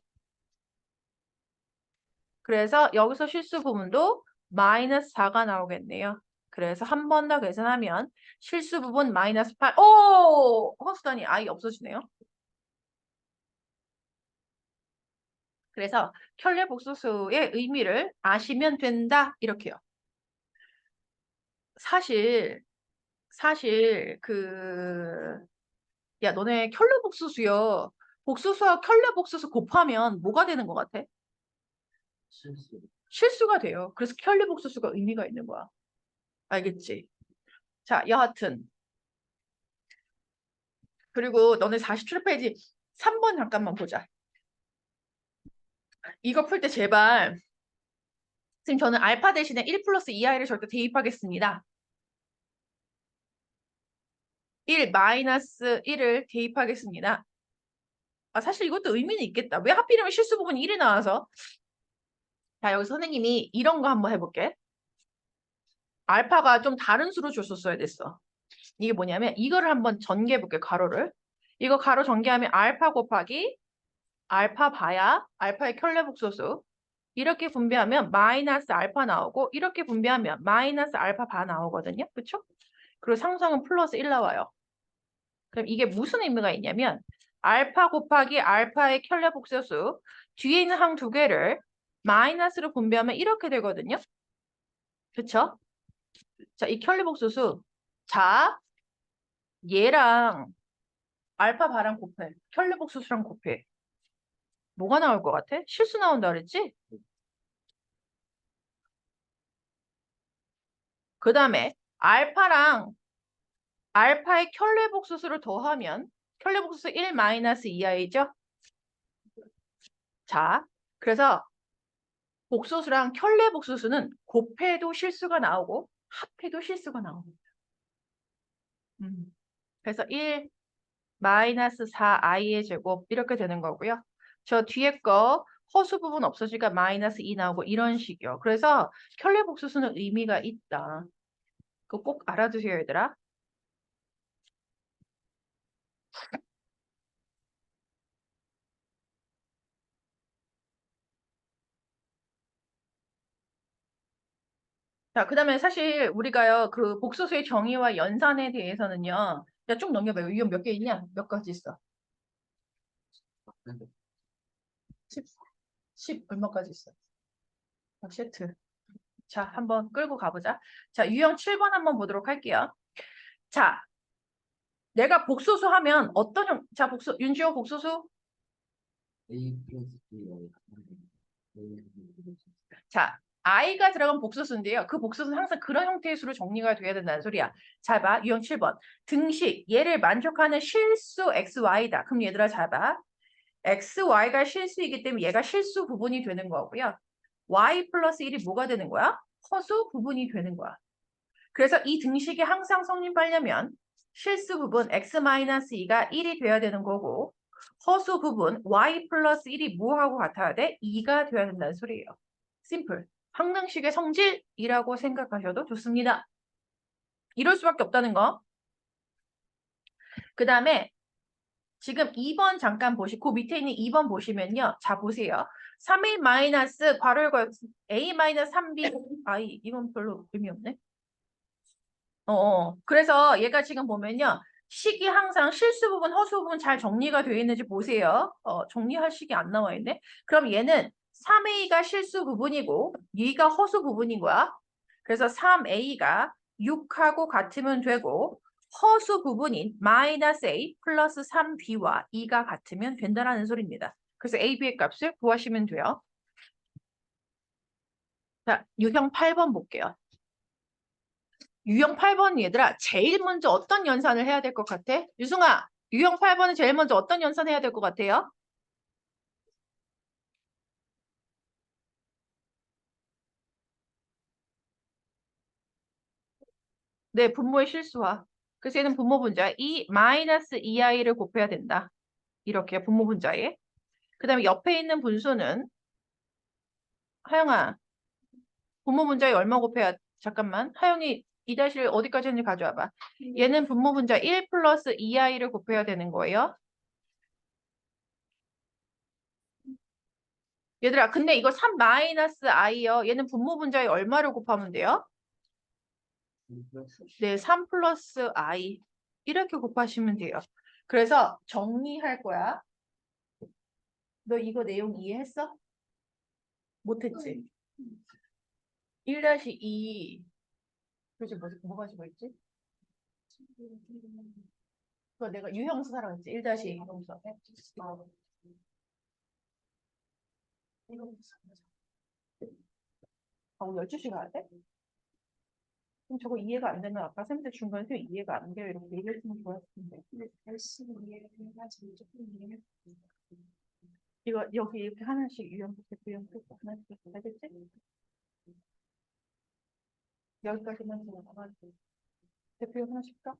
그래서 여기서 실수 부분도 마이너스 4가 나오겠네요. 그래서 한 번 더 계산하면 실수 부분 마이너스 8. 오! 허수단이 i 없어지네요. 그래서 켤레 복소수의 의미를 아시면 된다. 이렇게요. 사실 야, 너네 켤레 복소수요. 복소수와 켤레 복소수 곱하면 뭐가 되는 것 같아? 실수. 실수가 돼요. 그래서 켤레 복소수가 의미가 있는 거야. 알겠지? 자, 여하튼. 그리고 너네 47페이지 3번 잠깐만 보자. 이거 풀 때 제발 지금 저는 알파 대신에 1 플러스 2i를 절대 대입하겠습니다. 1 마이너스 1을 대입하겠습니다. 사실 이것도 의미는 있겠다. 왜 하필이면 실수 부분이 1이 나와서. 자, 여기서 선생님이 이런 거 한번 해볼게. 알파가 좀 다른 수로 줬었어야 됐어. 이게 뭐냐면 이거를 한번 전개해볼게, 가로를. 이거 가로 전개하면 알파 곱하기 알파 바야 알파의 켤레 복소수. 이렇게 분배하면 마이너스 알파 나오고 이렇게 분배하면 마이너스 알파 바 나오거든요. 그쵸? 그리고 상수항은 플러스 1 나와요. 그럼 이게 무슨 의미가 있냐면 알파 곱하기 알파의 켤레 복소수 뒤에 있는 항 두 개를 마이너스로 분배하면 이렇게 되거든요. 그쵸? 자, 이 켤레 복소수. 자, 얘랑 알파 바랑 곱해. 켤레 복소수랑 곱해. 뭐가 나올 것 같아? 실수 나온다 그랬지? 그 다음에 알파랑 알파의 켤레 복소수를 더하면 켤레 복소수 1 마이너스 2i죠? 자, 그래서 복소수랑 켤레 복소수는 곱해도 실수가 나오고 합해도 실수가 나옵니다. 그래서 1 마이너스 4i의 제곱 이렇게 되는 거고요. 저 뒤에 거 허수 부분 없어지니까 마이너스 2 나오고 이런 식이요. 그래서 켤레 복소수는 의미가 있다. 그거 꼭 알아두세요, 얘들아. 자, 그 다음에 사실 우리가요, 그 복소수의 정의와 연산에 대해서는요, 야, 쭉 넘겨봐요. 이건 몇 개 있냐? 몇 가지 있어? 10, 10 얼마까지 있어? 세트. 자, 한번 끌고 가보자. 자, 유형 7번 한번 보도록 할게요. 자, 내가 복소수 하면 어떤 형, 자, 윤지호 복소수. A 플러스 B 자, i가 들어간 복소수인데요. 그 복소수는 항상 그런 형태의 수로 정리가 돼야 된다는 소리야. 잘 봐. 유형 7번. 등식, 얘를 만족하는 실수 xy다. 그럼 얘들아 잘 봐. x, y가 실수이기 때문에 얘가 실수 부분이 되는 거고요. y 플러스 1이 뭐가 되는 거야? 허수 부분이 되는 거야. 그래서 이 등식이 항상 성립하려면 실수 부분 x-2가 1이 돼야 되는 거고 허수 부분 y 플러스 1이 뭐하고 같아야 돼? 2가 돼야 된다는 소리예요. 심플. 항등식의 성질이라고 생각하셔도 좋습니다. 이럴 수밖에 없다는 거. 그 다음에 지금 2번 잠깐 보시고 그 밑에 있는 2번 보시면요. 자 보세요. 3a 마이너스 괄호 열고 a 마이너스 3b 아이 이건 별로 의미 없네. 그래서 얘가 지금 보면요. 식이 항상 실수 부분, 허수 부분 잘 정리가 되어 있는지 보세요. 정리할 식이 안 나와 있네. 그럼 얘는 3a가 실수 부분이고 얘가 허수 부분인 거야. 그래서 3a가 6하고 같으면 되고 허수 부분인 마이너스 a 플러스 3b와 2가 같으면 된다는 소리입니다. 그래서 a, b의 값을 구하시면 돼요. 자, 유형 8번 볼게요. 유형 8번 얘들아 제일 먼저 어떤 연산을 해야 될 것 같아? 유승아 유형 8번은 제일 먼저 어떤 연산 해야 될 것 같아요? 네 분모의 실수화. 그래서 얘는 분모 분자 이 마이너스 2i를 곱해야 된다. 이렇게 분모 분자에. 그 다음에 옆에 있는 분수는 하영아 분모 분자에 얼마 곱해야 잠깐만 하영이 이 다시를 어디까지 했는지 가져와봐. 얘는 분모 분자 1 플러스 2i를 곱해야 되는 거예요. 얘들아 근데 이거 3 마이너스 i요. 얘는 분모 분자에 얼마를 곱하면 돼요? 네, 3 플러스 i 이렇게 곱하시면 돼요. 그래서 정리할 거야. 너 이거 내용 이해했어? 못했지? 1-2 도대체 뭐가 지고 있지? 그거 내가 유형수 사라고 했지? 1-2 유형수. 오늘 12시 가야 돼? 그럼 저거 이해가 안 되면 아까 쌤한테 준 건데 이해가 안 돼요. 이렇게 얘기했으면 좋았을 텐데. 이거 여기 이렇게 하나씩 유형수, 대표형수 하나씩 알겠지? 여기까지만 들어가가지고 대표형 하나씩 까?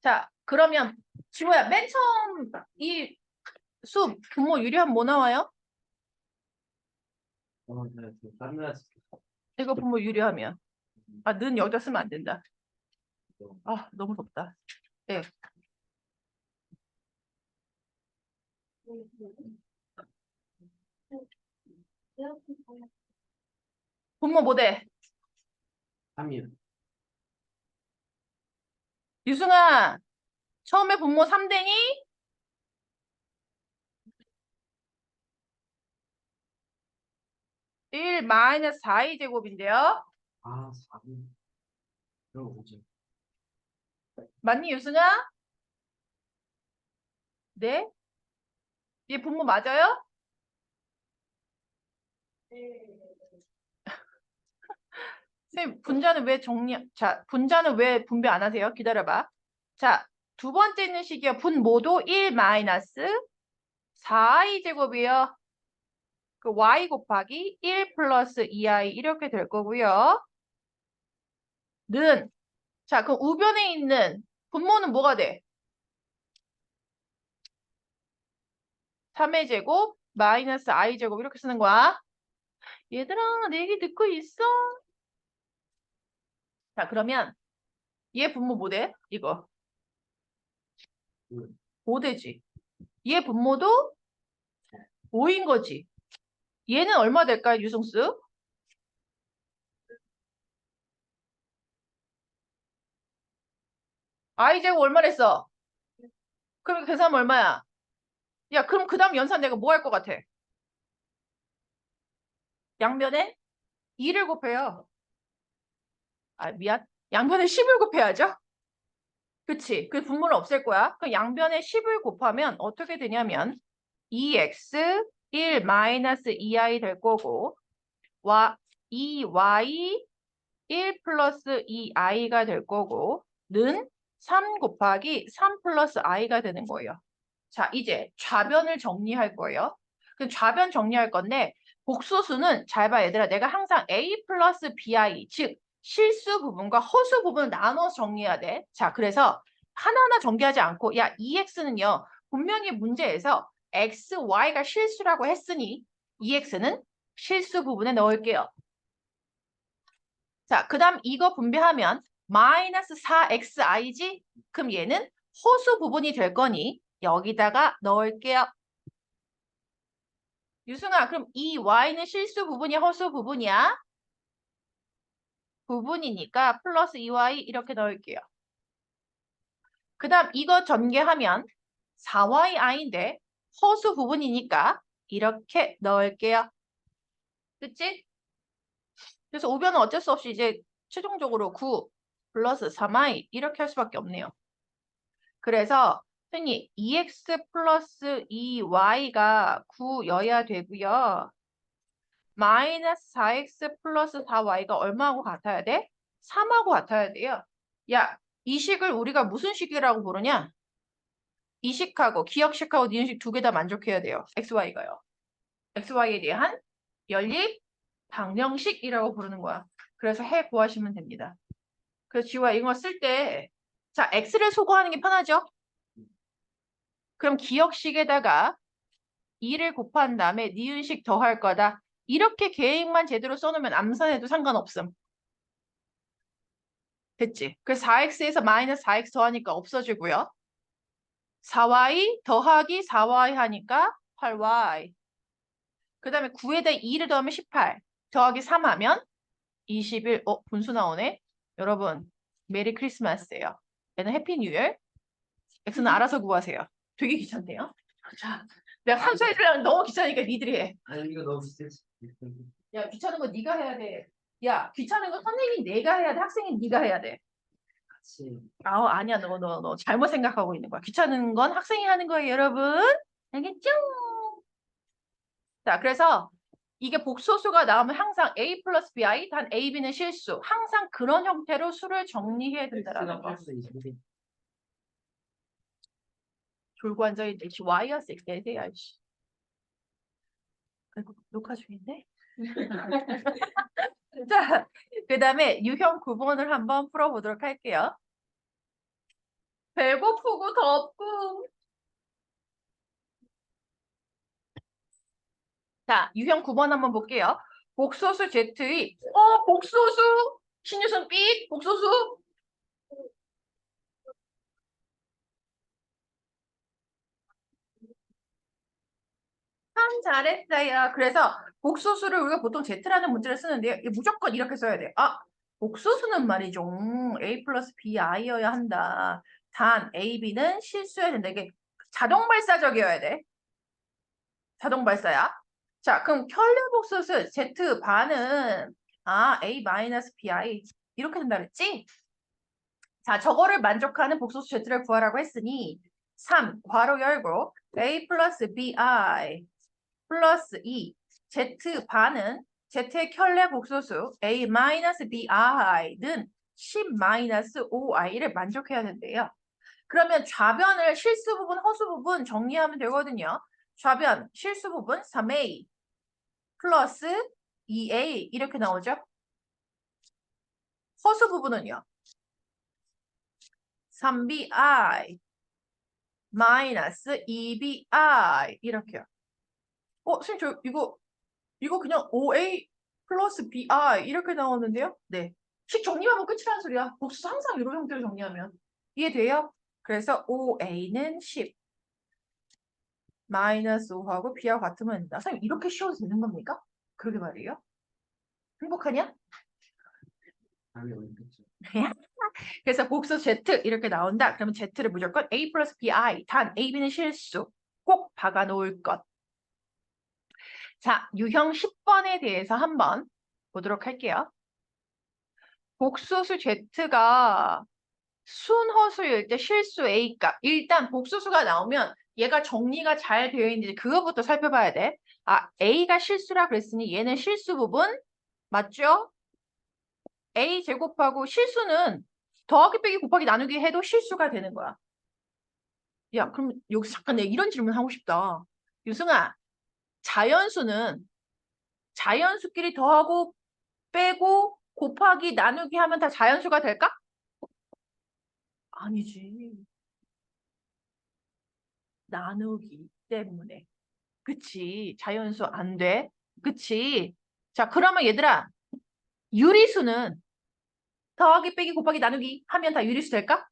자, 그러면 지호야 맨 처음 이 수 분모 유리하면 뭐 나와요? 이거 분모 유리하면 는 여기다 쓰면 안 된다. 너무 덥다. 네. 분모 뭐 돼? 3이요. 유승아 처음에 분모 3되니? 1 마이너스 4의 제곱인데요. 4이. 그럼 5죠. 맞니 유승아? 네? 얘 분모 맞아요? 선생님 분자는 왜 분자는 왜 분배 안 하세요? 기다려봐. 자, 두 번째 있는 식이요. 분모도 1 마이너스 4i 제곱이요. 그 y 곱하기 1 플러스 2i 이렇게 될 거고요. 는 자, 그럼 우변에 있는 분모는 뭐가 돼? 3의 제곱 마이너스 i 제곱 이렇게 쓰는 거야. 얘들아, 내 얘기 듣고 있어? 자, 그러면 얘 분모 뭐 돼? 이거. 5 되지. 얘 분모도 5인 거지. 얘는 얼마 될까요, 유승수? i 제곱 얼마랬어? 그럼 계산하면 얼마야? 야, 그럼 그 다음 연산 내가 뭐 할 것 같아? 양변에 2를 곱해요. 미안. 양변에 10을 곱해야죠. 그치? 그 분모를 없앨 거야. 그럼 양변에 10을 곱하면 어떻게 되냐면 2x 1 마이너스 2i 될 거고 2y 1 플러스 2i가 될 거고 는 3 곱하기 3 플러스 i가 되는 거예요. 자, 이제 좌변을 정리할 거예요. 그럼 좌변 정리할 건데 복소수는 잘 봐, 얘들아. 내가 항상 A 플러스 BI, 즉 실수 부분과 허수 부분을 나눠서 정리해야 돼. 자, 그래서 하나하나 전개하지 않고 야, EX는요. 분명히 문제에서 X, Y가 실수라고 했으니 EX는 실수 부분에 넣을게요. 자, 그 다음 이거 분배하면 마이너스 4XI지? 그럼 얘는 허수 부분이 될 거니 여기다가 넣을게요. 유승아, 그럼 이 Y는 실수 부분이야, 허수 부분이야? 부분이니까 플러스 2Y 이렇게 넣을게요. 그 다음 이거 전개하면 4YI인데 허수 부분이니까 이렇게 넣을게요. 그치? 그래서 우변은 어쩔 수 없이 이제 최종적으로 9 플러스 3Y 이렇게 할 수밖에 없네요. 그래서 선생님 2x 플러스 2y가 9여야 되고요. 마이너스 4x 플러스 4y가 얼마하고 같아야 돼? 3하고 같아야 돼요. 야, 이 식을 우리가 무슨 식이라고 부르냐? 이 식하고 기억식하고 니은식 두 개 다 만족해야 돼요. xy가요. xy에 대한 연립 방정식이라고 부르는 거야. 그래서 해 구하시면 됩니다. 그래서 지우야 이거 쓸 때 자, x를 소거하는 게 편하죠? 그럼 기억식에다가 2를 곱한 다음에 니은식 더할 거다. 이렇게 계획만 제대로 써놓으면 암산해도 상관없음. 됐지? 그래서 4x에서 마이너스 4x 더하니까 없어지고요. 4y 더하기 4y 하니까 8y. 그 다음에 9에다 2를 더하면 18. 더하기 3 하면 21. 분수 나오네. 여러분, 메리 크리스마스예요. 얘는 해피 뉴이얼. x는 알아서 구하세요. 되게 귀찮네요. 자, 내가 산수해주려면 너무 귀찮으니까 니들이 해. 아니 이거 너무 스트레스. 야, 귀찮은 거 네가 해야 돼. 야, 귀찮은 거 선생님이 내가 해야 돼. 학생이 네가 해야 돼. 같이. 아니야. 너 잘못 생각하고 있는 거야. 귀찮은 건 학생이 하는 거예요, 여러분. 알겠죠? 자, 그래서 이게 복소수가 나오면 항상 A 플러스 BI, 단 A, B는 실수. 항상 그런 형태로 수를 정리해야 된다는 거. 플러스 21. 졸고 앉아있는데 Y야, X야, 씨. 아이고, 녹화 중인데? 자, 그 다음에 유형 구본을 한번 풀어보도록 할게요. 배고프고 덥고. 자, 유형 9번 한번 볼게요. 복소수 Z의 복소수 신유선 삑 복소수 참 잘했어요. 그래서 복소수를 우리가 보통 Z라는 문자를 쓰는데요. 무조건 이렇게 써야 돼요. 복소수는 말이죠. A 플러스 BI여야 한다. 단 A, B는 실수해야 된다. 이게 자동 발사적이어야 돼. 자동 발사야. 자, 그럼 켤레 복소수 Z 반은 A 마이너스 BI 이렇게 된다 그랬지? 자, 저거를 만족하는 복소수 Z를 구하라고 했으니 3 괄호 열고 A 플러스 BI 플러스 2 Z 반은 Z의 켤레 복소수 A 마이너스 BI는 10 마이너스 5i를 만족해야 된대요. 그러면 좌변을 실수 부분, 허수 부분 정리하면 되거든요. 좌변 실수 부분 3a 플러스 2a 이렇게 나오죠. 허수 부분은요. 3bi 마이너스 2bi 이렇게요. 선생님 저 이거 그냥 5a 플러스 bi 이렇게 나오는데요. 네. 식 정리하면 끝이라는 소리야. 복수 항상 이런 형태로 정리하면. 이해돼요? 그래서 5a는 10 마이너스 5하고 b하고 같으면 된다. 선생님 이렇게 쉬워도 되는 겁니까? 그러게 말이에요. 행복하냐? 다음에 오겠죠. 그래서 복수 Z 이렇게 나온다. 그러면 Z를 무조건 A 플러스 BI 단 A, B는 실수 꼭 박아 놓을 것. 자, 유형 10번에 대해서 한번 보도록 할게요. 복소수 Z가 순허수일 때 실수 A값. 일단 복소수가 나오면 얘가 정리가 잘 되어 있는지 그거부터 살펴봐야 돼. A가 실수라 그랬으니 얘는 실수 부분 맞죠? A 제곱하고 실수는 더하기 빼기 곱하기 나누기 해도 실수가 되는 거야. 야, 그럼 여기서 잠깐 내가 이런 질문 하고 싶다. 유승아, 자연수는 자연수끼리 더하고 빼고 곱하기 나누기 하면 다 자연수가 될까? 아니지. 나누기 때문에. 그치. 자연수 안 돼. 그치. 자, 그러면 얘들아, 유리수는 더하기 빼기 곱하기 나누기 하면 다 유리수 될까?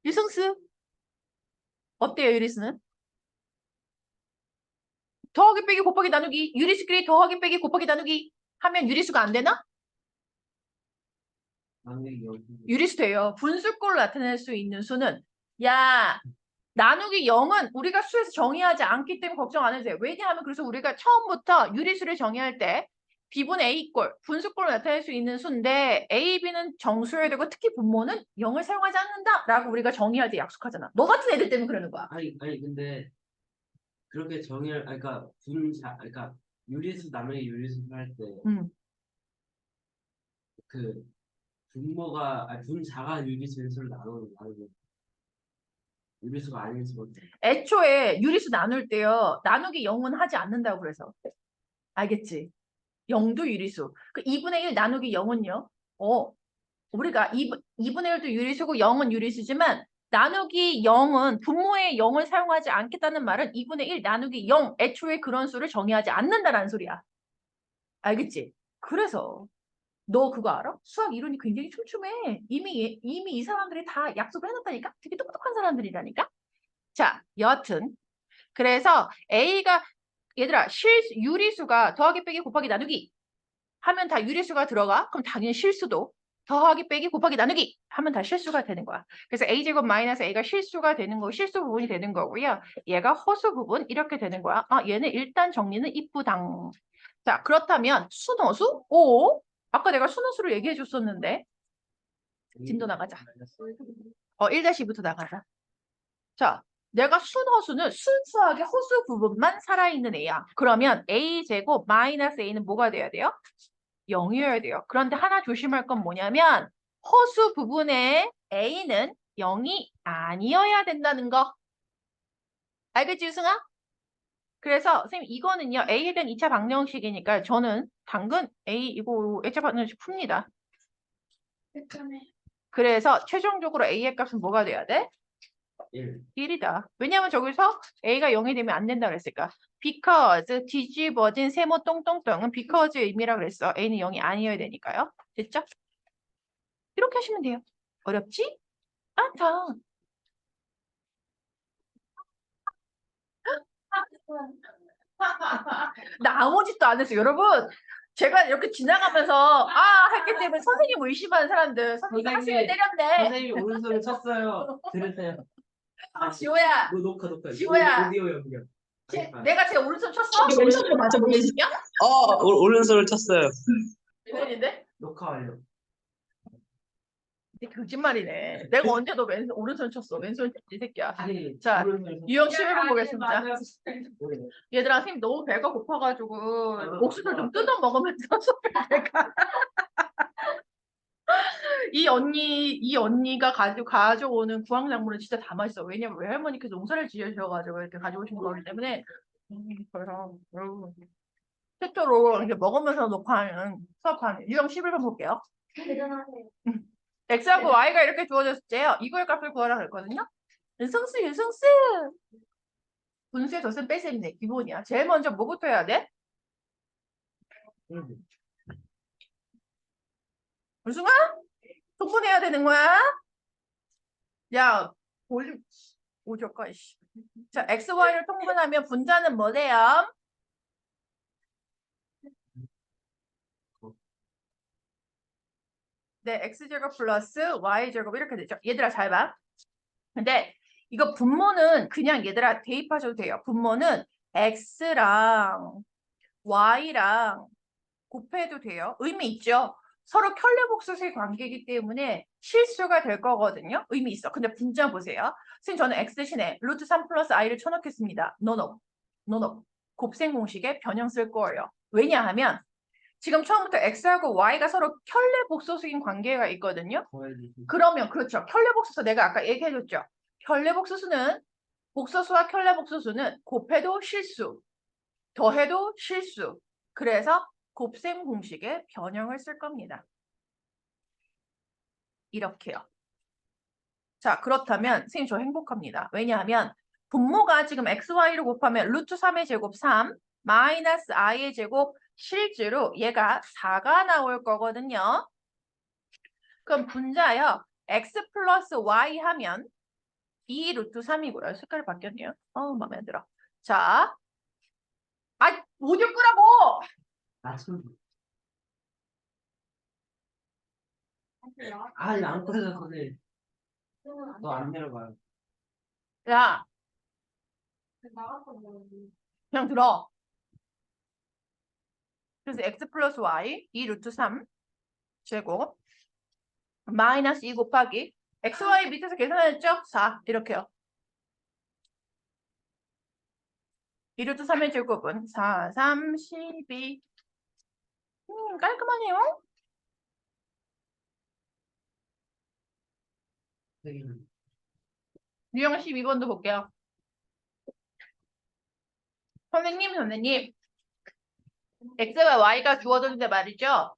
유승수, 어때요, 유리수는? 더하기 빼기 곱하기 나누기, 유리수끼리 더하기 빼기 곱하기 나누기 하면 유리수가 안 되나? 나누기 여기. 유리수 돼요. 분수꼴로 나타낼 수 있는 수는 야 나누기 0은 우리가 수에서 정의하지 않기 때문에 걱정 안 해도 돼요. 왜냐하면 그래서 우리가 처음부터 유리수를 정의할 때 B분의 A꼴, 분수꼴로 나타낼 수 있는 수인데 A, B는 정수여야 되고 특히 분모는 0을 사용하지 않는다라고 우리가 정의할 때 약속하잖아. 너 같은 애들 때문에 그러는 거야. 아니 근데 그렇게 정의할 그러니까 그러니까 유리수 나누기 유리수 할 때 음. 그 분자가 유리수인 수를 나누고 유리수가 아닌 수가 애초에 유리수 나눌 때요. 나누기 0은 하지 않는다고 그래서. 알겠지? 0도 유리수. 그 2분의 1 나누기 0은요. 우리가 2분의 1도 유리수고 0은 유리수지만 나누기 0은 분모의 0을 사용하지 않겠다는 말은 2분의 1 나누기 0 애초에 그런 수를 정의하지 않는다라는 소리야. 알겠지? 그래서 너 그거 알아? 수학 이론이 굉장히 촘촘해. 이미 이 사람들이 다 약속을 해놨다니까? 되게 똑똑한 사람들이라니까? 자, 여하튼 그래서 A가 얘들아 유리수가 더하기 빼기 곱하기 나누기 하면 다 유리수가 들어가. 그럼 당연히 실수도 더하기 빼기 곱하기 나누기 하면 다 실수가 되는 거야. 그래서 A제곱 마이너스 A가 실수가 되는 거, 실수 부분이 되는 거고요. 얘가 허수 부분 이렇게 되는 거야. 얘는 일단 정리는 이쁘당. 자, 그렇다면 순허수? 아까 내가 순허수를 얘기해 줬었는데 진도 나가자. 1-2부터 나가자. 자, 내가 순허수는 순수하게 허수 부분만 살아있는 애야. 그러면 A제곱 마이너스 A는 뭐가 돼야 돼요? 0이어야 돼요. 그런데 하나 조심할 건 뭐냐면 허수 부분의 A는 0이 아니어야 된다는 거. 알겠지, 유승아? 그래서 선생님 이거는요. A에 대한 2차 방정식이니까 저는 당근 A 이거 2차 방정식 풉니다. 그래서 최종적으로 A의 값은 뭐가 돼야 돼? 1이다. 왜냐하면 저기서 A가 0이 되면 안 된다 그랬을까? because 뒤집어진 세모 똥똥똥은 because의 의미라 그랬어. A는 0이 아니어야 되니까요. 됐죠? 이렇게 하시면 돼요. 어렵지? 않다. 나 아무 짓도 안 했어. 여러분, 제가 이렇게 지나가면서 했기 때문에 선생님 의심하는 사람들 선생님 학생을 때렸네. 선생님이 오른손을 쳤어요. 들으세요. 지호야. 녹화. 지호야. 오디오 연결. 내가 제 오른손 쳤어? 오른손으로 맞아 보내줄게요? 오른손을 쳤어요. 왼손인데? 녹화 완료. 이게 거짓말이네. 내가 언제 너 오른손 쳤어? 왼손 이 새끼야. 아니, 자, 오른손을 유형 11번 보겠습니다. 쳤어요. 얘들아, 선생님 너무 배가 고파가지고 옥수수를 좀 뜯어 먹으면서 수업을 내가 이 언니가 가져오는 구황작물은 진짜 다 맛있어. 왜냐면 외할머니께서 농사를 지으셔가지고 이렇게 가져오신 거기 때문에 그래서 여러분 최초로 이렇게 먹으면서 녹화하는 수업하는 유형 11번 볼게요. 대단하세요. X하고 Y가 이렇게 주어졌을 때요. 이거의 값을 구하라 그랬거든요. 윤성수 분수의 덧셈 뺄셈이네. 기본이야. 제일 먼저 뭐부터 해야 돼? 무슨아? 통분해야 되는 거야? 야, 볼륨 오저까 씨. 자, X, Y를 통분하면 분자는 뭐 돼요? 네, X제곱 플러스 Y제곱 이렇게 되죠. 얘들아 잘 봐. 근데 이거 분모는 그냥 얘들아 대입하셔도 돼요. 분모는 X랑 Y랑 곱해도 돼요. 의미 있죠? 서로 켤레복수의 관계이기 때문에 실수가 될 거거든요. 의미 있어. 근데 분자 보세요. 선생님 저는 X 대신에 루트 3 플러스 I를 쳐넣겠습니다. 노노. 곱셈 공식에 변형 쓸 거예요. 왜냐하면 지금 처음부터 x하고 y가 서로 켤레복소수인 관계가 있거든요. 더해주세요. 그러면 그렇죠. 켤레복소수 내가 아까 얘기해줬죠. 켤레복소수는 복소수와 켤레복소수는 곱해도 실수, 더해도 실수. 그래서 곱셈 공식의 변형을 쓸 겁니다. 이렇게요. 자, 그렇다면 선생님 저 행복합니다. 왜냐하면 분모가 지금 xy를 곱하면 루트 3의 제곱 3 마이너스 i의 제곱 실제로 얘가 4가 나올 거거든요. 그럼 분자요. x 플러스 y 하면 2 루트 3이고요. 색깔이 바뀌었네요. 마음에 안 들어. 자, 못 읽으라고! 참. 안 꺼져서 네. 너안 내려가요. 야, 그냥 들어. 그래서 x 플러스 y 2 루트 3 제곱 마이너스 2 곱하기 xy 밑에서 계산했죠? 4 이렇게요. 2 루트 3의 제곱은 4, 3, 12 깔끔하네요. 유형 12번도 볼게요. 선생님 x와 y가 주어졌는데 말이죠.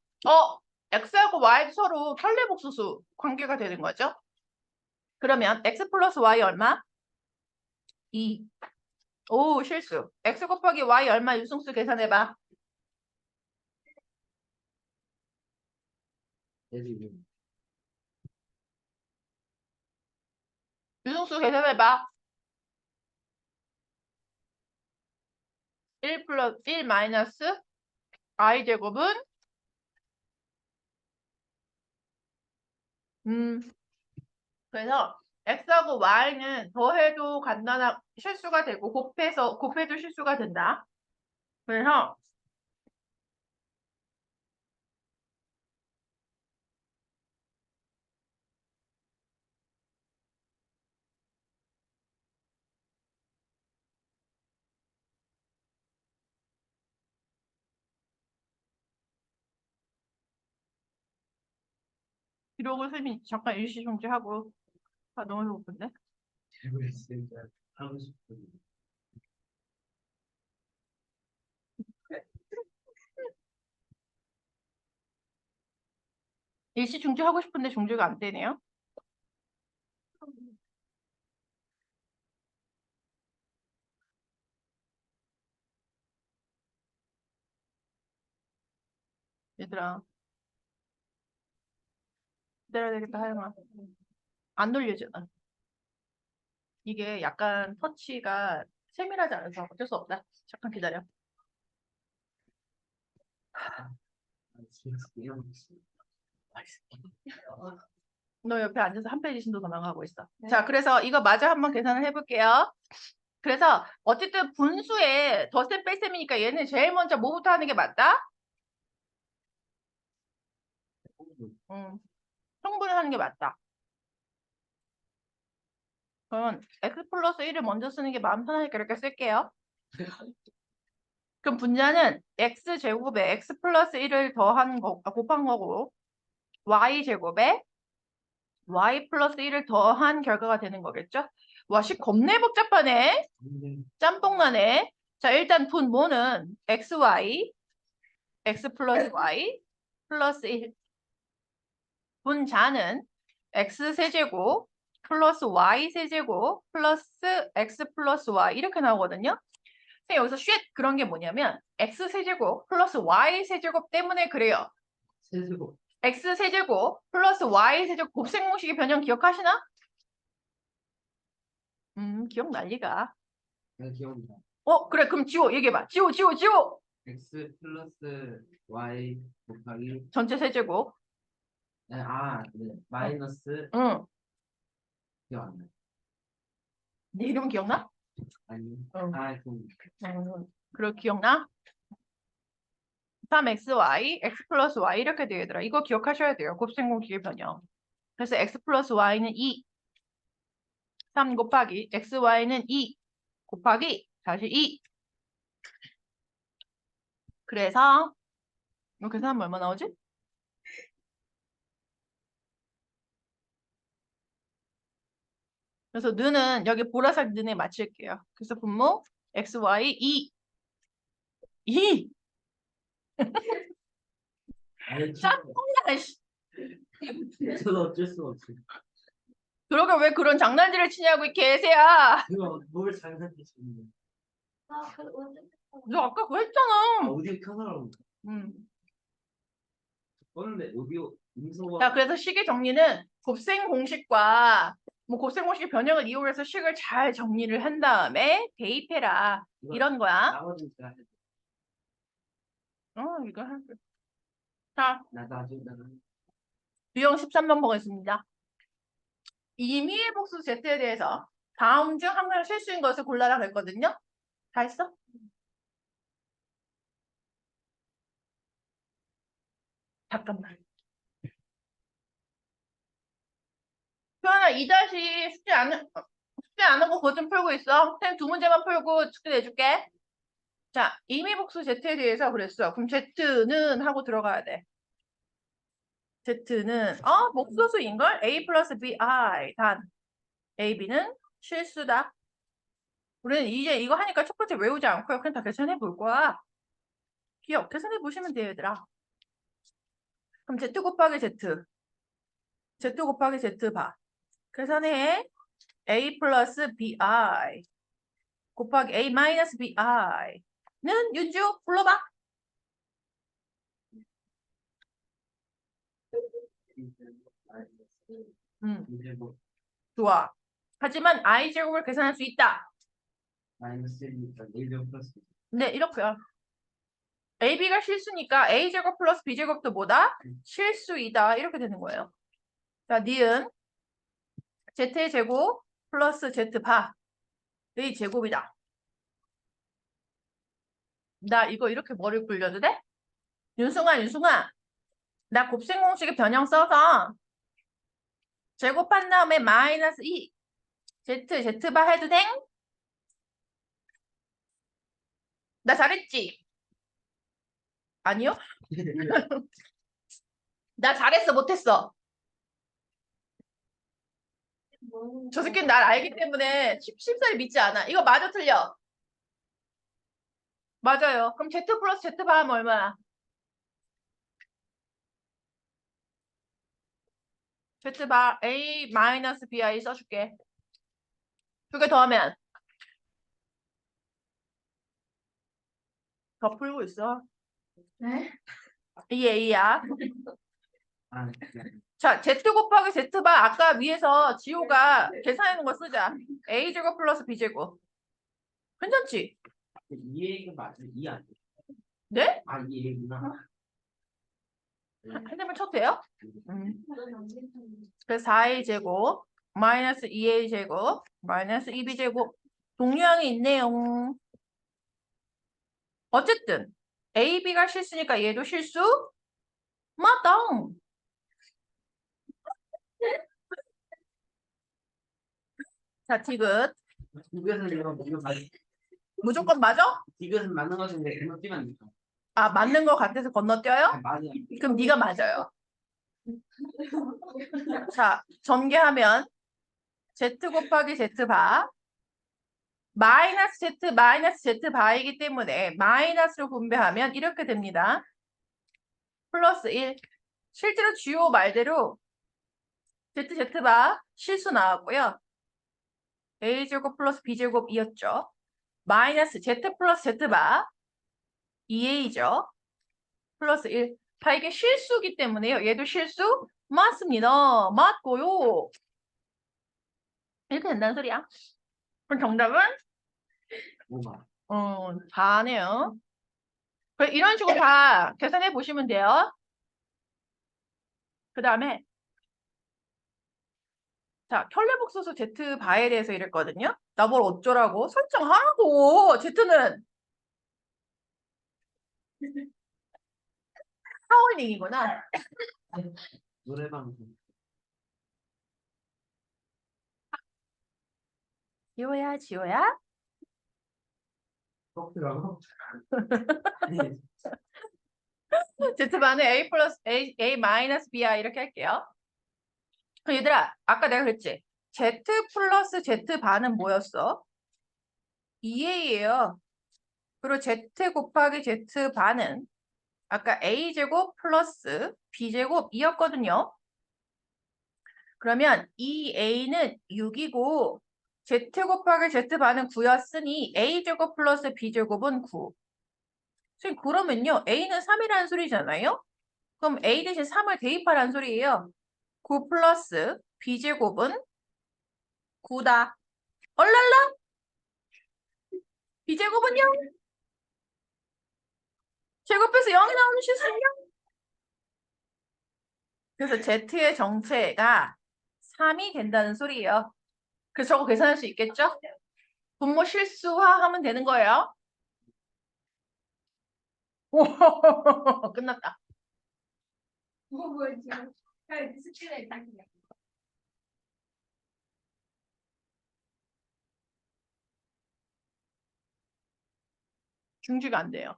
x하고 y도 서로 켤레복소수 관계가 되는 거죠. 그러면 x 플러스 y 얼마? 2. 오, 실수. x 곱하기 y 얼마 유승수 계산해봐. 유승수 계산해봐. 1 플러스 1 마이너스 i 제곱은 그래서 x하고 y는 더해도 간단한 실수가 되고 곱해도 실수가 된다. 그래서 기록을 선생님이 잠깐 일시 중지하고 너무 배고픈데? 재밌습니다. 하고 싶은. 일시 중지하고 싶은데 중지가 안 되네요. 얘들아 기다려야 되겠다 하영아. 안 돌려잖아. 이게 약간 터치가 세밀하지 않아서 어쩔 수 없다. 잠깐 기다려. 너 옆에 앉아서 한 페이지 신도 도망가고 있어. 자, 그래서 이거 마저 한번 계산을 해볼게요. 그래서 어쨌든 분수에 덧셈 뺄셈이니까 얘는 제일 먼저 뭐부터 하는 게 맞다? 성분을 하는 게 맞다. 그러면 x 플러스 1을 먼저 쓰는 게 마음 편하니까 이렇게 쓸게요. 그럼 분자는 x제곱에 x 플러스 1을 더한 거, 곱한 거고 y제곱에 y 플러스 1을 더한 결과가 되는 거겠죠? 와, 씨 겁내 복잡하네. 짬뽕 나네. 자, 일단 분모는 xy, x 플러스 y 플러스 1. 분자는 x 세제곱 플러스 y 세제곱 플러스 x 플러스 y 이렇게 나오거든요. 근데 여기서 쉣 그런 게 뭐냐면 x 세제곱 플러스 y 세제곱 때문에 그래요. 세제곱. x 세제곱 플러스 y 세제곱 곱셈공식의 변형 기억하시나? 기억날 리가. 네, 기억나. 그래 그럼 지워 얘기해봐. 지워. x 플러스 y 곱하기 전체 세제곱. 네, 마이너스 응. 기억 안 나요. 네 이름 기억나? 아니. 응. 그럼 그래 기억나? 3xy, x 플러스 y 이렇게 되더라. 이거 기억하셔야 돼요. 곱셈공식의 변형. 그래서 x 플러스 y는 2. 3 곱하기 xy는 2 곱하기 다시 2. 그래서 이거 계산하면 얼마 나오지? 그래서 는은 여기 보라색 는에 맞출게요. 그래서 분모 x, y 2. 아니, 짱이야, 씨. 저도 어쩔 수 없어. 그러게 왜 그런 장난질을 치냐고 이 개새야. 그거 뭘 장난치시는 거야? 너 아까 그거 했잖아. 오디오 켜서라고. 음. 껐는데 오디오 음소거. 자, 그래서 식의 정리는 곱셈 공식과 뭐 곱셈 공식의 변형을 이용해서 식을 잘 정리를 한 다음에 대입해라. 이런 거야. 나머지는 제가 해도. 이거 할게. 자, 나도. 유형 13번 보겠습니다. 임의의 복수 Z에 대해서 다음 중 한 가지 실수인 것을 골라라 그랬거든요. 다 했어? 잠깐만. 표현아, 2다시 숙제 안 하고 그거 좀 풀고 있어. 쌤 두 문제만 풀고 숙제 내줄게. 자, 임의복수 Z에 대해서 그랬어. 그럼 Z는 하고 들어가야 돼. Z는 목소수인걸? A 플러스 B, I 단 A, B는 실수다. 우리는 이제 이거 하니까 첫 번째 외우지 않고요. 그냥 다 계산해 볼 거야. 기억, 계산해 보시면 돼요, 얘들아. 그럼 Z 곱하기 Z. Z 곱하기 Z 봐. 계산해. A 플러스 BI 곱하기 A 마이너스 BI는 윤주 불러봐. 이제 뭐 좋아. 하지만 I 제곱을 계산할 수 있다. 마이너스 1이니까 1점 플러스. 네, 이렇게요. AB가 실수니까 A 제곱 플러스 B 제곱도 뭐다? 실수이다. 이렇게 되는 거예요. 자, 니은 Z의 제곱 플러스 Z 바의 제곱이다. 나 이거 이렇게 머리 굴려도 돼? 윤승아. 나 곱셈 공식의 변형 써서 제곱한 다음에 마이너스 2 Z 바 해도 돼? 나 잘했지? 아니요? 나 잘했어, 못했어? 저 새끼는 날 알기 때문에 쉽사리 믿지 않아. 이거 맞아, 틀려? 맞아요. 그럼 Z 플러스 Z 바 하면 얼마야? Z 바 A 마이너스 BI 써줄게. 두 개 더하면 더 풀고 있어. 네? 이 A야. 아, 자, Z 곱하기 Z 바 아까 위에서 지호가 계산해 놓은 거 쓰자. A 제곱 플러스 B 제곱. 괜찮지? 2A가 맞아. 2 아니야? 네? 아, 2A구나. 한 대만 쳐도 돼요? 그래서 4A 제곱 마이너스 2A 제곱 마이너스 2B 제곱 동류항이 있네요. 어쨌든 A, B가 실수니까 얘도 실수? 맞다. 자, 디귿 디귿은 이거 맞. 무조건 맞아? 디귿은 맞는 거 같은데 그만 뛰면 안 돼. 아, 맞는 거 같아서 건너뛰어요? 아, 맞아. 그럼 네가 맞아요. 자, 전개하면 Z 곱하기 Z 바 마이너스 Z 마이너스 Z 바이기 때문에 마이너스로 분배하면 이렇게 됩니다. 플러스 1. 실제로 주요 말대로 Z 바 실수 나왔고요. A제곱 플러스 B제곱이었죠. 마이너스 Z 플러스 Z 바 2A죠. 플러스 1. 다 이게 실수기 때문에요. 얘도 실수? 맞습니다. 맞고요. 이렇게 된다는 소리야. 그럼 정답은? 5번. 다네요. 이런 식으로 다 계산해 보시면 돼요. 그 다음에 자, 켤레복소수 Z 바에 대해서 이랬거든요. 나 뭘 어쩌라고? 설정하라고. Z는 하울링이구나. 노래방. 지호야? 커피라고? Z반은 A 플러스 A 마이너스 B야 이렇게 할게요. 그럼 얘들아 아까 내가 그랬지 Z 플러스 Z반은 뭐였어? 2A예요. 그리고 Z 곱하기 Z반은 아까 A제곱 플러스 B제곱 2였거든요. 그러면 이 A는 6이고 Z 곱하기 Z반은 9였으니 A제곱 플러스 B제곱은 9. 선생님 그러면요 A는 3이라는 소리잖아요. 그럼 A 대신 3을 대입하라는 소리예요. 9 플러스 B제곱은 9다. 얼랄라? B제곱은 0. 제곱해서 0이 나오는 실수는요? 그래서 Z의 정체가 3이 된다는 소리예요. 그래서 저거 계산할 수 있겠죠? 분모 실수화 하면 되는 거예요. 오, 끝났다. 뭐 뭐지? 스킬에 있다. 중지가 안 돼요.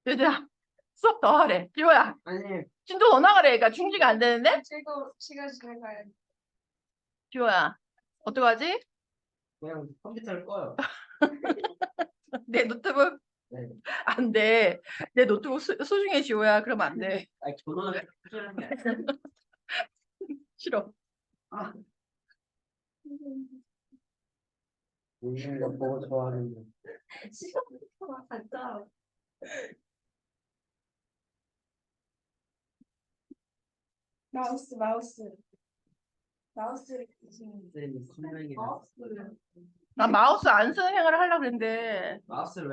얘들아, 수업 더 하래. 지호야, 아니 진도 더 나가래. 그러니까 중지가 안 되는데? 즐거워 시간 지나가야 돼. 지호야, 어떡하지? 그냥 컴퓨터를 꺼요. 내 노트북 네. 안 돼. 내 노트북 소중해, 지호야. 그러면 안 돼. 아니 전원을 켜주는 게 아니라. 싫어. 아. 웃는 거 보고 좋아하는데. 시간 진짜. 마우스. 마우스를 쌤이 컴맹이 마우스. 나 마우스 안 쓰는 생활을 하려고 그랬는데. 마우스를